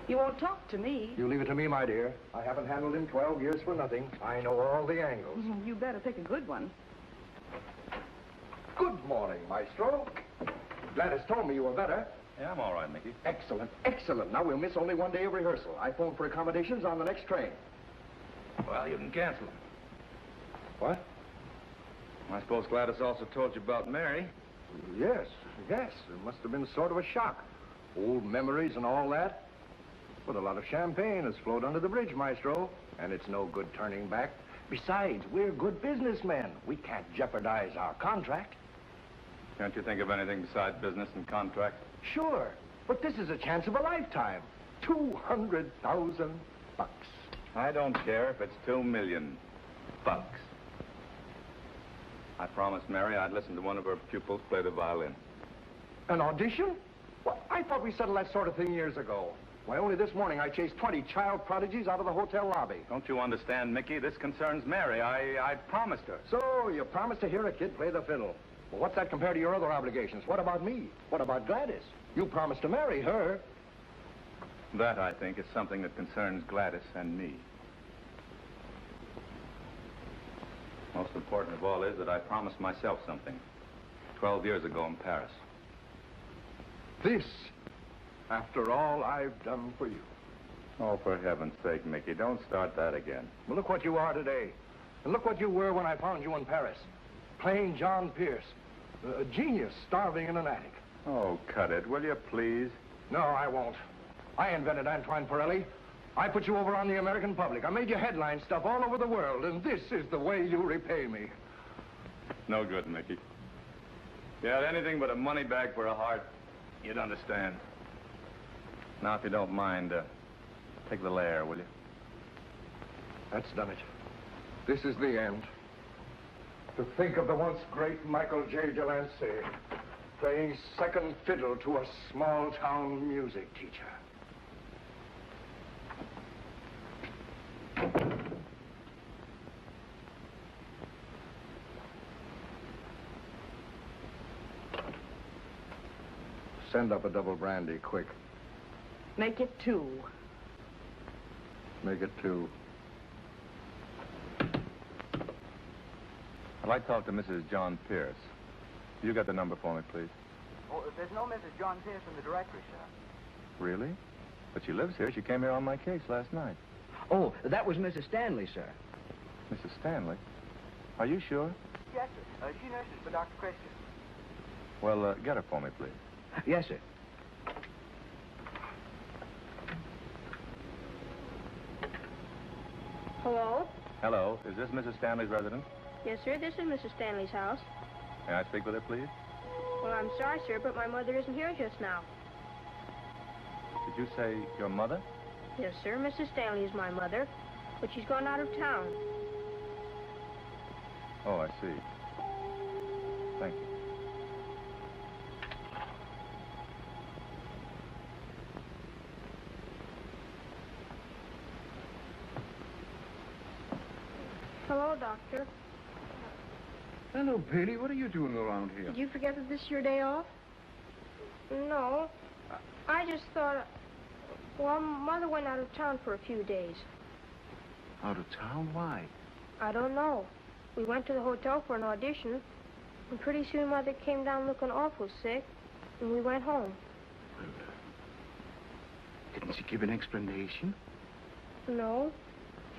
Speaker 3: You won't talk to me.
Speaker 8: You leave it to me, my dear. I haven't handled him 12 years for nothing. I know all the angles.
Speaker 3: You better pick a good one.
Speaker 8: Good morning, Maestro. Gladys told me you were better.
Speaker 9: Yeah, I'm all right, Mickey.
Speaker 8: Excellent, excellent. Now we'll miss only one day of rehearsal. I phoned for accommodations on the next train.
Speaker 9: Well, you can cancel them.
Speaker 8: What?
Speaker 2: I suppose Gladys also told you about Mary.
Speaker 8: Yes. It must have been sort of a shock. Old memories and all that. But a lot of champagne has flowed under the bridge, Maestro. And it's no good turning back. Besides, we're good businessmen. We can't jeopardize our contract.
Speaker 9: Can't you think of anything besides business and contract?
Speaker 8: Sure, but this is a chance of a lifetime. $200,000.
Speaker 9: I don't care if it's $2 million. I promised Mary I'd listen to one of her pupils play the violin.
Speaker 8: An audition? Well, I thought we settled that sort of thing years ago. Why, only this morning I chased 20 child prodigies out of the hotel lobby.
Speaker 9: Don't you understand, Mickey? This concerns Mary. I promised her.
Speaker 8: So, you promised to hear a kid play the fiddle. Well, what's that compared to your other obligations? What about me? What about Gladys? You promised to marry her.
Speaker 9: That, I think, is something that concerns Gladys and me. Most important of all is that I promised myself something 12 years ago in Paris.
Speaker 8: This, after all I've done for you.
Speaker 9: Oh, for heaven's sake, Mickey, don't start that again.
Speaker 8: Well, look what you are today. And look what you were when I found you in Paris. Plain John Pierce. A genius starving in an attic.
Speaker 9: Oh, cut it, will you, please?
Speaker 8: No, I won't. I invented Antoine Pirelli. I put you over on the American public. I made you headline stuff all over the world, and this is the way you repay me.
Speaker 9: No good, Mickey. If you had anything but a money bag for a heart, you'd understand. Now, if you don't mind, take the layer, will you?
Speaker 8: That's done it. This is the end. To think of the once great Michael J. Delancey playing second fiddle to a small-town music teacher. Send up a double brandy, quick.
Speaker 3: Make it 2.
Speaker 8: Make it 2.
Speaker 9: I'd like to talk to Mrs. John Pierce. You got the number for me, please.
Speaker 10: Oh, there's no Mrs. John Pierce in the directory, sir.
Speaker 9: Really? But she lives here. She came here on my case last night.
Speaker 10: Oh, that was Mrs. Stanley, sir.
Speaker 9: Mrs. Stanley? Are you sure?
Speaker 10: Yes, sir. She nurses for Dr. Christian.
Speaker 9: Well, get her for me, please.
Speaker 10: Yes, sir.
Speaker 6: Hello?
Speaker 9: Hello. Is this Mrs. Stanley's residence?
Speaker 6: Yes, sir, this is Mrs. Stanley's house.
Speaker 9: May I speak with her, please?
Speaker 6: Well, I'm sorry, sir, but my mother isn't here just now.
Speaker 9: Did you say your mother?
Speaker 6: Yes, sir, Mrs. Stanley is my mother, but she's gone out of town.
Speaker 9: Oh, I see. Thank you.
Speaker 6: Hello, Doctor.
Speaker 2: Hello, Bailey. What are you doing around here?
Speaker 6: Did you forget that this is your day off? No. I just thought... Well, Mother went out of town for a few days.
Speaker 2: Out of town? Why?
Speaker 6: I don't know. We went to the hotel for an audition, and pretty soon Mother came down looking awful sick, and we went home.
Speaker 2: Well, didn't she give an explanation?
Speaker 6: No.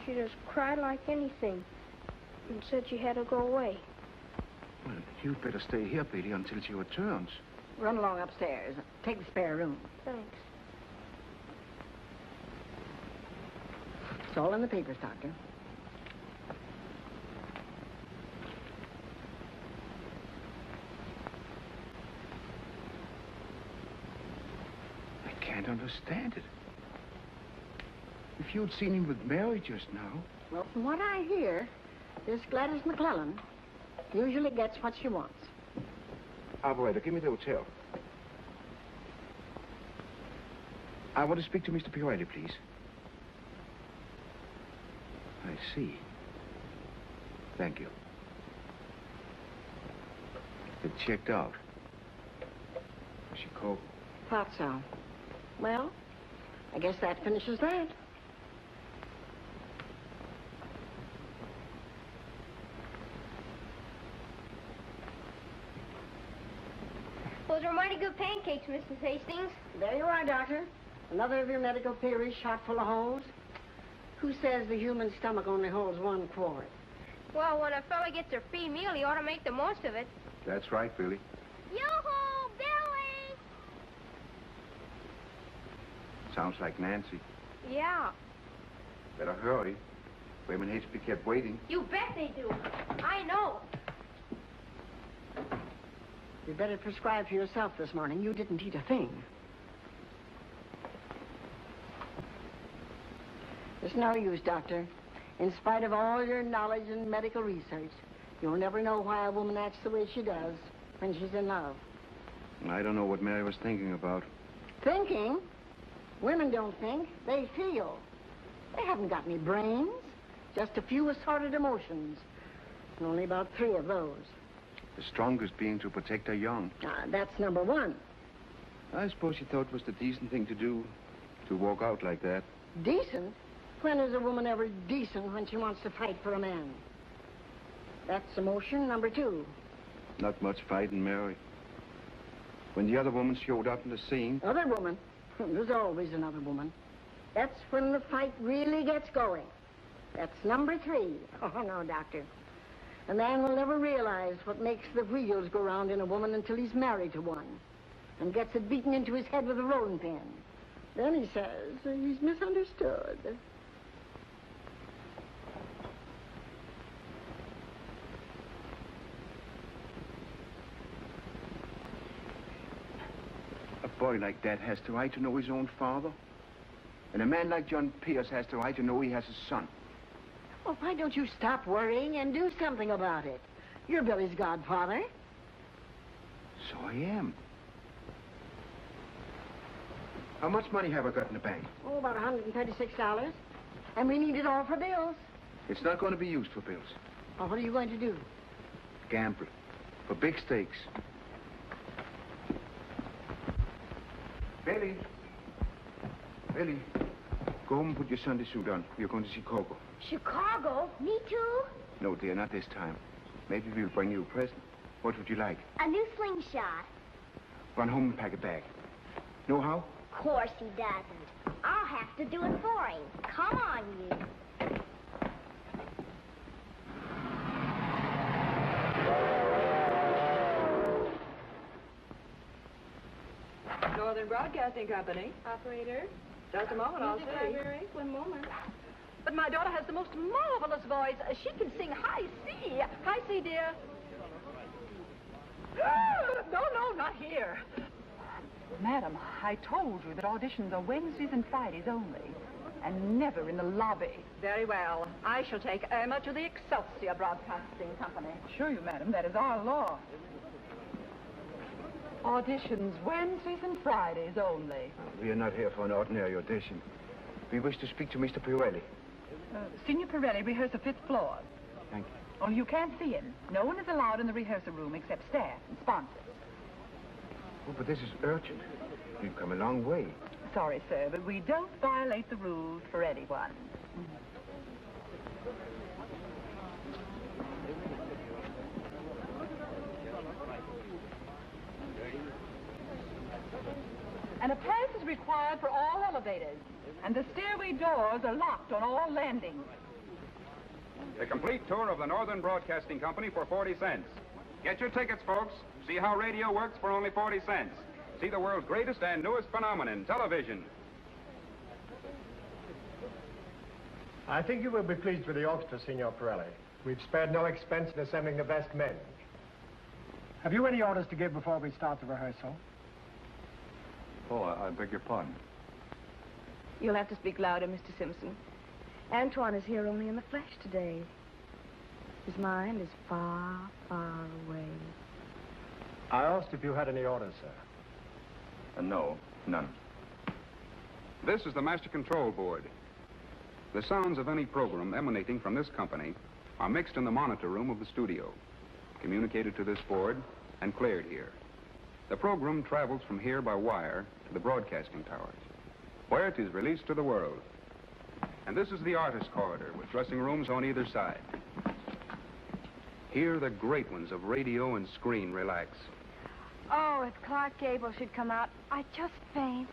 Speaker 6: She just cried like anything, and said she had to go away.
Speaker 2: Well, you'd better stay here, Bailey, until she returns.
Speaker 3: Run along upstairs. Take the spare room.
Speaker 6: Thanks.
Speaker 3: It's all in the papers, Doctor.
Speaker 2: I can't understand it. If you'd seen him with Mary just now...
Speaker 3: Well, from what I hear, this Gladys McClellan usually gets what she wants.
Speaker 2: Operator, give me the hotel. I want to speak to Mr. Pirelli, please. I see. Thank you. It checked out. She called.
Speaker 3: Thought so. Well, I guess that finishes that.
Speaker 4: Those are mighty good pancakes, Mrs. Hastings.
Speaker 3: There you are, Doctor. Another of your medical theories shot full of holes. Who says the human stomach only holds 1 quart?
Speaker 4: Well, when a fella gets a free meal, he ought to make the most of it.
Speaker 2: That's right, Billy.
Speaker 4: Yoo-hoo, Billy!
Speaker 2: Sounds like Nancy.
Speaker 4: Yeah.
Speaker 2: Better hurry. Women hate to be kept waiting.
Speaker 4: You bet they do. I know.
Speaker 11: You better prescribe for yourself this morning. You didn't eat a thing. It's no use, Doctor. In spite of all your knowledge and medical research, you'll never know why a woman acts the way she does when she's in love.
Speaker 2: I don't know what Mary was thinking about.
Speaker 11: Thinking? Women don't think. They feel. They haven't got any brains. Just a few assorted emotions. And only about 3 of those.
Speaker 2: The strongest being to protect her young.
Speaker 11: That's number 1.
Speaker 2: I suppose she thought it was the decent thing to do, to walk out like that.
Speaker 11: Decent? When is a woman ever decent when she wants to fight for a man? That's emotion number 2.
Speaker 2: Not much fighting, Mary. When the other woman showed up in the scene...
Speaker 11: Other woman? There's always another woman. That's when the fight really gets going. That's number 3. Oh, no, Doctor. A man will never realize what makes the wheels go round in a woman until he's married to one and gets it beaten into his head with a rolling pin. Then he says he's misunderstood.
Speaker 2: A boy like that has the right to know his own father. And a man like John Pierce has the right to know he has a son.
Speaker 11: Well, why don't you stop worrying and do something about it? You're Billy's godfather.
Speaker 2: So I am. How much money have I got in the bank?
Speaker 11: Oh, about $136. And we need it all for bills.
Speaker 2: It's not going to be used for bills.
Speaker 11: Well, what are you going to do?
Speaker 2: Gamble. For big stakes. Billy. Billy. Go home and put your Sunday suit on. We're going to Chicago.
Speaker 4: Chicago? Me too?
Speaker 2: No, dear, not this time. Maybe we'll bring you a present. What would you like?
Speaker 4: A new slingshot.
Speaker 2: Run home and pack a bag. Know how?
Speaker 4: Of course he doesn't. I'll have to do it for him. Come on, you.
Speaker 12: Northern Broadcasting Company.
Speaker 3: Operator?
Speaker 12: Just a moment, I'll
Speaker 3: Music
Speaker 12: see.
Speaker 3: library, 1 moment.
Speaker 12: But my daughter has the most marvelous voice. She can sing high C. High C, dear. No, not here. Madam, I told you that auditions are Wednesdays and Fridays only, and never in the lobby. Very well. I shall take Irma to the Excelsior Broadcasting Company. Sure you, madam. That is our law. Auditions Wednesdays and Fridays only.
Speaker 2: We are not here for an ordinary audition. We wish to speak to Mr. Pirelli.
Speaker 12: Signor Pirelli, rehearsal 5th floor.
Speaker 2: Thank you.
Speaker 12: Oh, you can't see him. No one is allowed in the rehearsal room except staff and sponsors.
Speaker 2: Oh, but this is urgent. We've come a long way.
Speaker 12: Sorry, sir, but we don't violate the rules for anyone. And a pass is required for all elevators. And the stairway doors are locked on all landings.
Speaker 13: A complete tour of the Northern Broadcasting Company for 40 cents. Get your tickets, folks. See how radio works for only 40 cents. See the world's greatest and newest phenomenon, television.
Speaker 8: I think you will be pleased with the orchestra, Signor Pirelli. We've spared no expense in assembling the best men. Have you any orders to give before we start the rehearsal?
Speaker 9: Oh, I beg your pardon.
Speaker 3: You'll have to speak louder, Mr. Simpson. Antoine is here only in the flesh today. His mind is far, far away.
Speaker 8: I asked if you had any orders, sir.
Speaker 9: No, none.
Speaker 13: This is the Master Control Board. The sounds of any program emanating from this company are mixed in the monitor room of the studio, communicated to this board, and cleared here. The program travels from here by wire to the broadcasting towers, where it is released to the world. And this is the artist corridor with dressing rooms on either side. Here the great ones of radio and screen relax.
Speaker 3: Oh, if Clark Gable should come out, I'd just faint.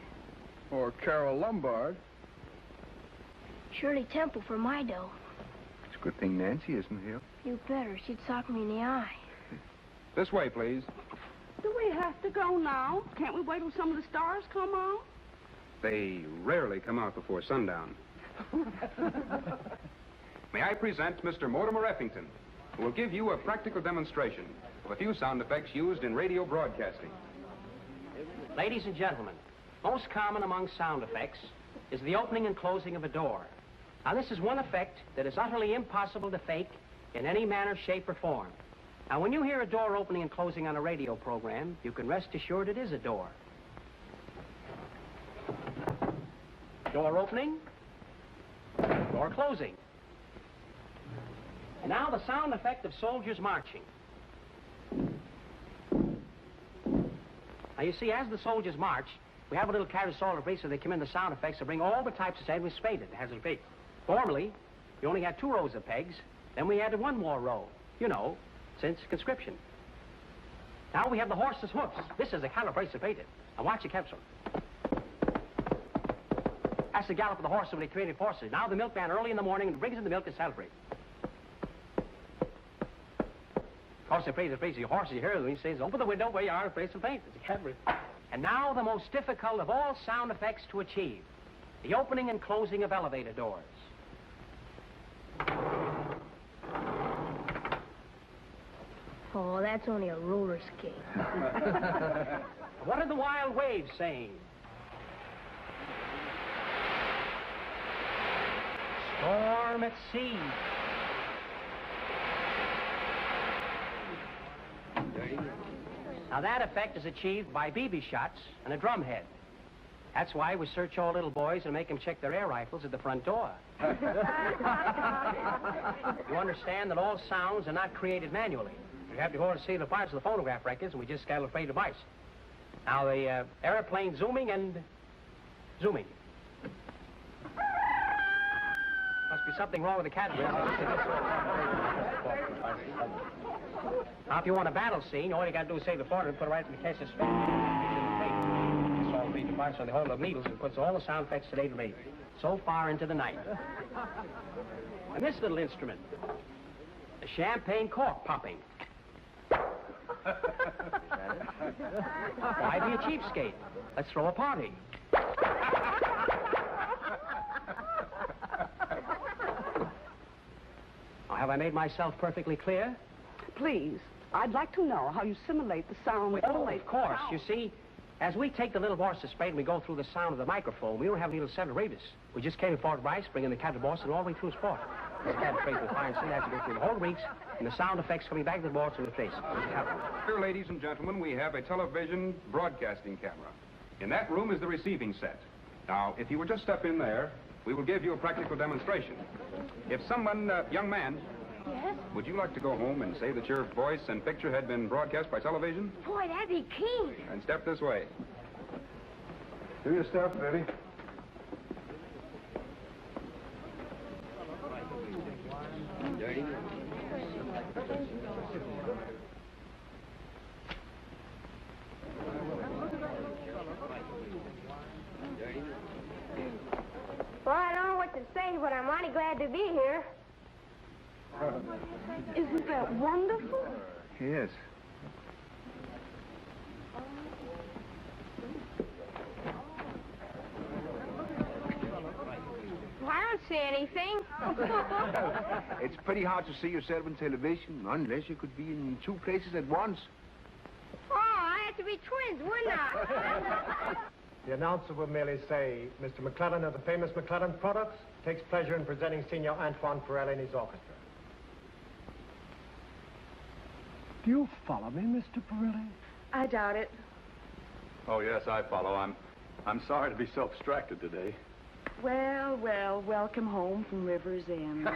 Speaker 9: Or Carol Lombard.
Speaker 6: Shirley Temple for my dough.
Speaker 2: It's a good thing Nancy isn't here.
Speaker 6: You better. She'd sock me in the eye.
Speaker 13: This way, please.
Speaker 14: Do we have to go now? Can't we wait till some of the stars come out?
Speaker 13: They rarely come out before sundown. May I present Mr. Mortimer Effington, who will give you a practical demonstration of a few sound effects used in radio broadcasting.
Speaker 10: Ladies and gentlemen, most common among sound effects is the opening and closing of a door. Now, this is one effect that is utterly impossible to fake in any manner, shape, or form. Now, when you hear a door opening and closing on a radio program, you can rest assured it is a door. Door opening, door closing. And now the sound effect of soldiers marching. Now, you see, as the soldiers march, we have a little carousel of so they come in the sound effects to bring all the types of sound we spaded, as it'll be. Formerly, we only had 2 rows of pegs, then we added 1 more row, you know, since conscription. Now we have the horse's hoofs. This is a calibrated painted. Now watch the capsule. That's the gallop of the horse when he created forces. Now the milkman early in the morning brings in the milk to celebrate. Of course, the horse, you hear him, he says, open the window where you are, place some paint. It's a calibrate. And now the most difficult of all sound effects to achieve, the opening and closing of elevator doors.
Speaker 6: Oh, that's only a roller skate.
Speaker 10: What are the wild waves saying? Storm at sea. Now that effect is achieved by BB shots and a drum head. That's why we search all little boys and make them check their air rifles at the front door. You understand that all sounds are not created manually. You have to go and see the parts of the phonograph records, and we just calibrate a device. Now the airplane zooming and zooming. Must be something wrong with the category. Now, if you want a battle scene, all you got to do is save the photo and put it right in the case of space. It's all three devices on the whole of needles and puts all the sound effects today to me. So far into the night. And this little instrument, the champagne cork popping. Why be a cheapskate? Let's throw a party. Now, have I made myself perfectly clear?
Speaker 14: Please, I'd like to know how you simulate the sound.
Speaker 10: Oh, of course. You see, as we take the little horse's spade and we go through the sound of the microphone, we don't have any little separatus. We just came forward rice, bringing the cat to Boston all the way through sport. The cat trade with fine sea has to go through the whole weeks, and the sound effects coming back to the board through the face.
Speaker 13: Here, ladies and gentlemen, we have a television broadcasting camera. In that room is the receiving set. Now, if you will just step in there, we will give you a practical demonstration. If someone, young man,
Speaker 6: yes?
Speaker 13: Would you like to go home and say that your voice and picture had been broadcast by television?
Speaker 6: Boy, that'd be keen.
Speaker 13: And step this way.
Speaker 8: Do your stuff, Betty.
Speaker 4: Well, I don't know what to say, but I'm mighty glad to be here.
Speaker 14: Isn't that wonderful?
Speaker 2: Yes.
Speaker 4: Well, I don't see anything.
Speaker 2: It's pretty hard to see yourself on television, unless you could be in 2 places at once.
Speaker 4: Oh, I have to be twins, wouldn't I?
Speaker 7: The announcer will merely say, Mr. McClellan of the famous McClellan Products takes pleasure in presenting Senior Antoine Pirelli and his orchestra.
Speaker 15: Do you follow me, Mr. Pirelli?
Speaker 12: I doubt it.
Speaker 9: Oh, yes, I follow. I'm sorry to be so abstracted today.
Speaker 12: Well, well, welcome home from River's End.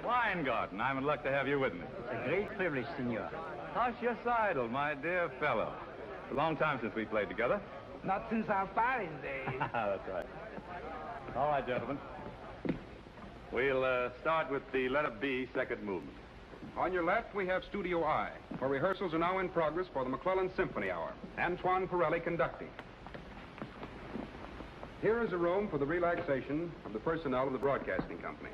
Speaker 9: Weingarten, I'm in luck to have you with me.
Speaker 10: It's a great privilege, senor.
Speaker 9: Hush your idle, my dear fellow. It's a long time since we played together.
Speaker 10: Not since our fighting days.
Speaker 9: That's right. All right, gentlemen. We'll start with the letter B, second movement.
Speaker 13: On your left, we have Studio I, where rehearsals are now in progress for the McClellan Symphony Hour. Antoine Pirelli conducting. Here is a room for the relaxation of the personnel of the broadcasting company.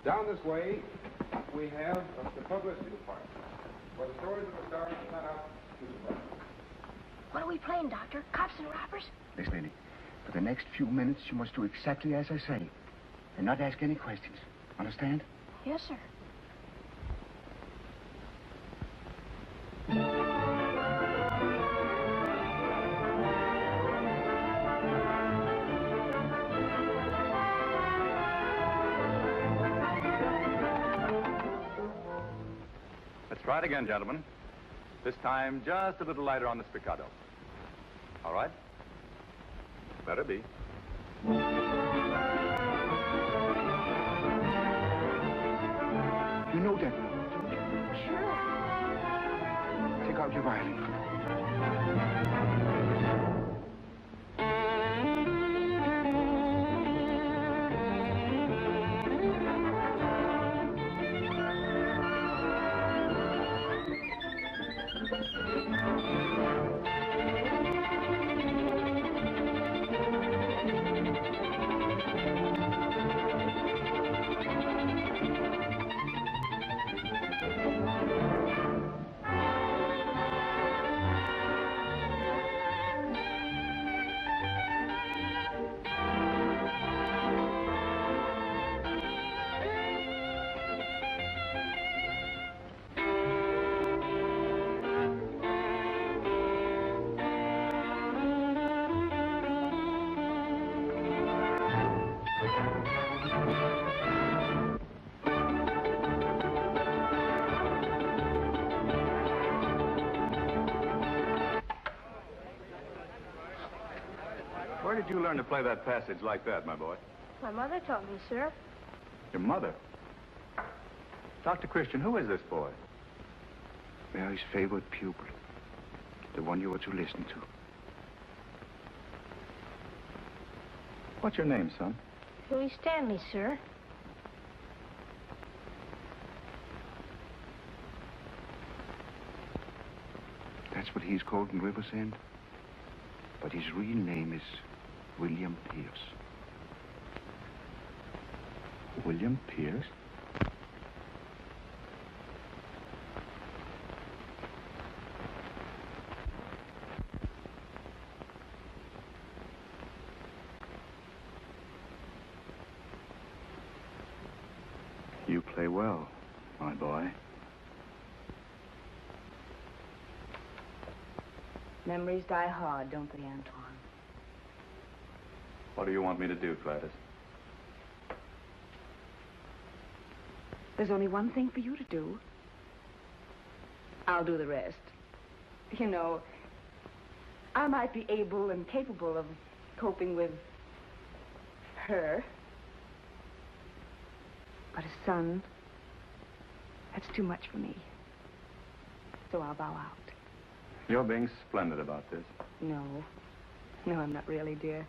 Speaker 13: Down this way, we have the publicity department, where the stories of the stars are sent out to the press.
Speaker 6: What are we playing, Doctor? Cops and robbers?
Speaker 2: Listen, Eddie, for the next few minutes, you must do exactly as I say, and not ask any questions. Understand?
Speaker 6: Yes, sir.
Speaker 9: Let's try it again, gentlemen. This time, just a little lighter on the staccato. All right? Better be.
Speaker 2: You know that.
Speaker 6: Sure.
Speaker 2: Take out your violin.
Speaker 9: Where did you learn to play that passage like that, my boy?
Speaker 6: My mother taught me, sir.
Speaker 9: Your mother? Dr. Christian, who is this boy?
Speaker 2: Mary's favorite pupil. The one you were to listen to.
Speaker 9: What's your name, son?
Speaker 6: Louis Stanley, sir.
Speaker 2: That's what he's called in Riversend. But his real name is William Pierce.
Speaker 9: William Pierce? You play well, my boy.
Speaker 3: Memories die hard, don't they, Antoine?
Speaker 9: What do you want me to do, Gladys?
Speaker 3: There's only one thing for you to do. I'll do the rest. You know, I might be able and capable of coping with her. But a son, that's too much for me. So I'll bow out.
Speaker 9: You're being splendid about this.
Speaker 3: No. No, I'm not really, dear.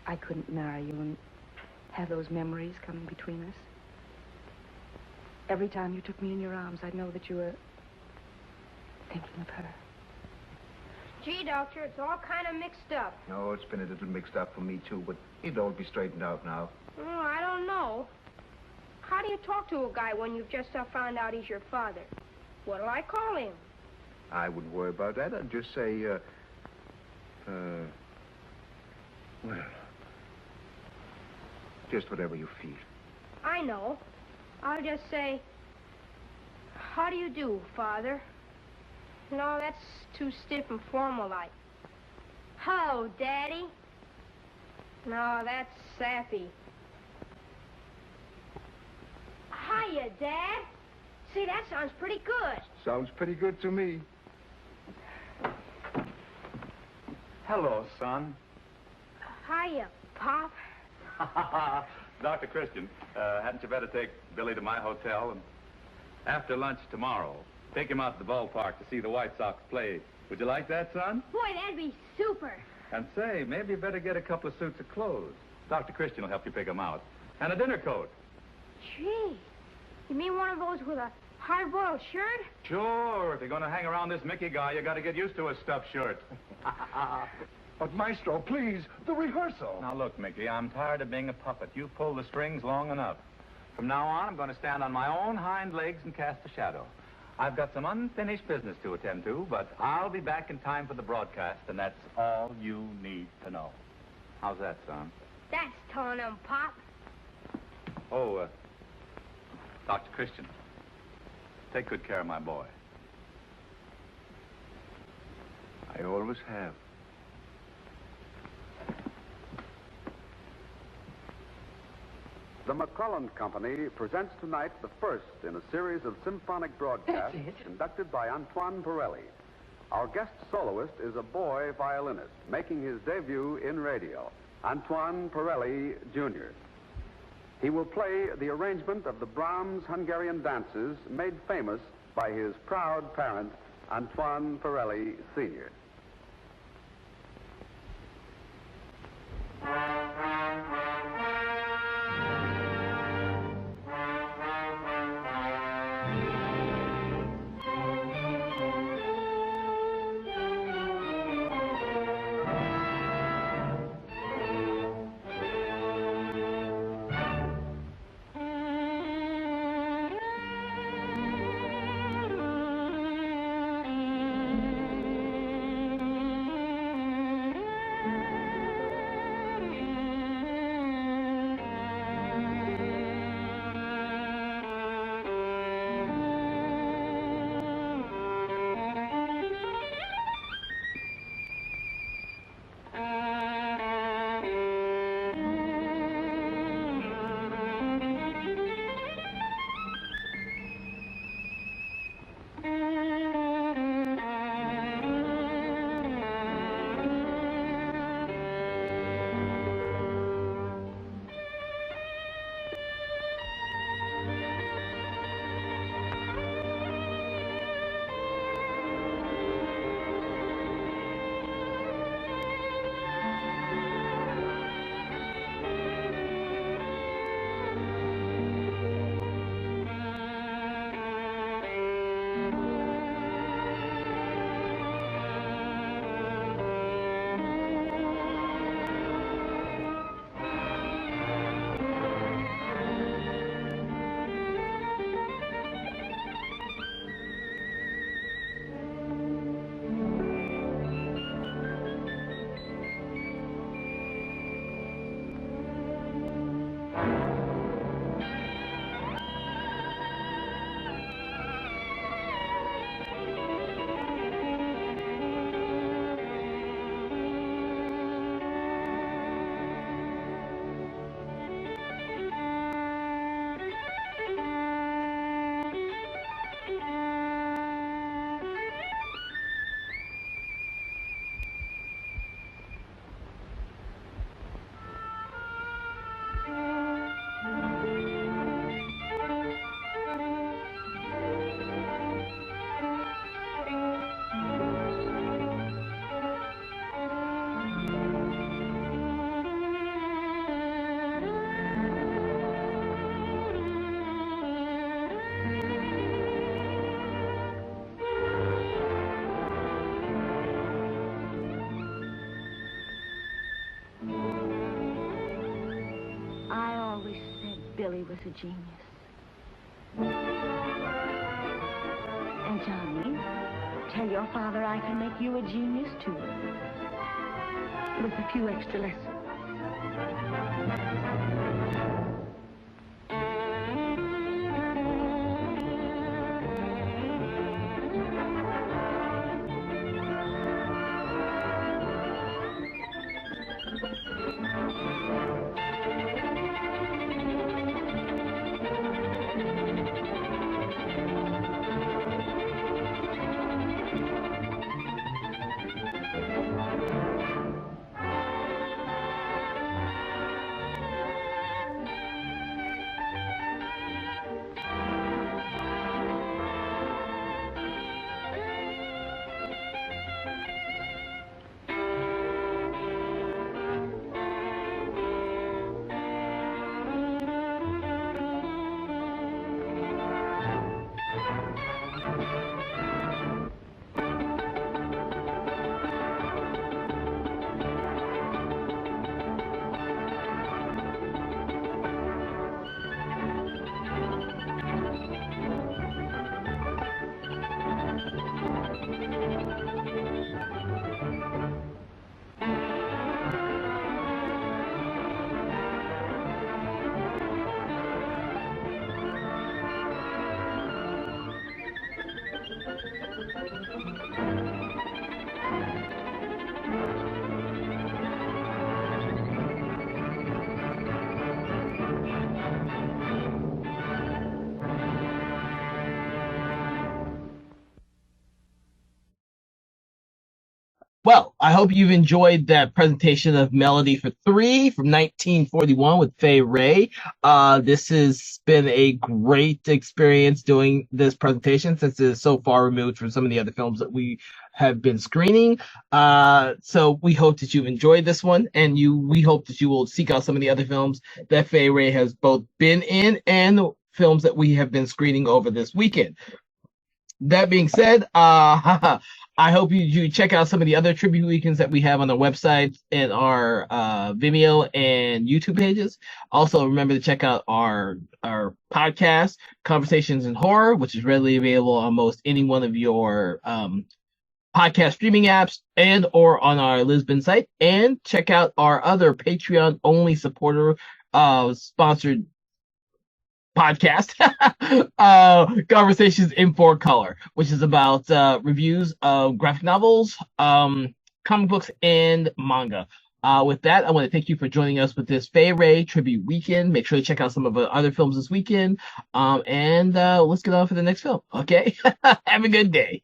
Speaker 3: I couldn't marry you and have those memories coming between us. Every time you took me in your arms, I'd know that you were thinking of her.
Speaker 6: Gee, Doctor, it's all kind of mixed up.
Speaker 8: No, it's been a little mixed up for me, too, but it'll all be straightened out now.
Speaker 6: Oh, I don't know. How do you talk to a guy when you've just found out he's your father? What'll I call him?
Speaker 8: I wouldn't worry about that. I'd just say, well, just whatever you feel.
Speaker 6: I know. I'll just say, how do you do, Father? No, that's too stiff and formal-like. Hello, Daddy. No, that's sappy. Hiya, Dad. See, that sounds pretty good.
Speaker 8: Sounds pretty good to me.
Speaker 9: Hello, son.
Speaker 6: Hiya, Pop.
Speaker 9: Dr. Christian, hadn't you better take Billy to my hotel and after lunch tomorrow, take him out to the ballpark to see the White Sox play. Would you like that, son?
Speaker 6: Boy, that'd be super.
Speaker 9: And say, maybe you better get a couple of suits of clothes. Dr. Christian will help you pick them out. And a dinner coat.
Speaker 6: Gee, you mean one of those with a hard-boiled shirt?
Speaker 9: Sure. If you're going to hang around this Mickey guy, you got to get used to a stuffed shirt.
Speaker 8: But, Maestro, please, the rehearsal.
Speaker 9: Now, look, Mickey, I'm tired of being a puppet. You've pulled the strings long enough. From now on, I'm going to stand on my own hind legs and cast a shadow. I've got some unfinished business to attend to, but I'll be back in time for the broadcast, and that's all you need to know. How's that, son?
Speaker 6: That's telling him, Pop.
Speaker 9: Oh, Dr. Christian, take good care of my boy.
Speaker 2: I always have.
Speaker 13: The McClelland Company presents tonight the first in a series of symphonic broadcasts conducted by Antoine Pirelli. Our guest soloist is a boy violinist making his debut in radio, Antoine Pirelli, Jr. He will play the arrangement of the Brahms Hungarian dances made famous by his proud parent, Antoine Pirelli, Sr.
Speaker 5: Billy was a genius. And Johnny, tell your father I can make you a genius too. With a few extra lessons.
Speaker 1: Well, I hope you've enjoyed that presentation of Melody for Three from 1941 with Fay Wray. This has been a great experience doing this presentation since it is so far removed from some of the other films that we have been screening. So we hope that you've enjoyed this one, and we hope that you will seek out some of the other films that Fay Wray has both been in and the films that we have been screening over this weekend. That being said, I hope you check out some of the other tribute weekends that we have on our website and our Vimeo and YouTube pages. Also, remember to check out our podcast, Conversations in Horror, which is readily available on most any one of your podcast streaming apps and or on our Lisbon site. And check out our other Patreon-only supporter sponsored podcast, Conversations in 4Color, which is about reviews of graphic novels, comic books, and manga. With that, I want to thank you for joining us with this Fay Wray Tribute Weekend. Make sure to check out some of the other films this weekend, and let's get on for the next film, okay? Have a good day.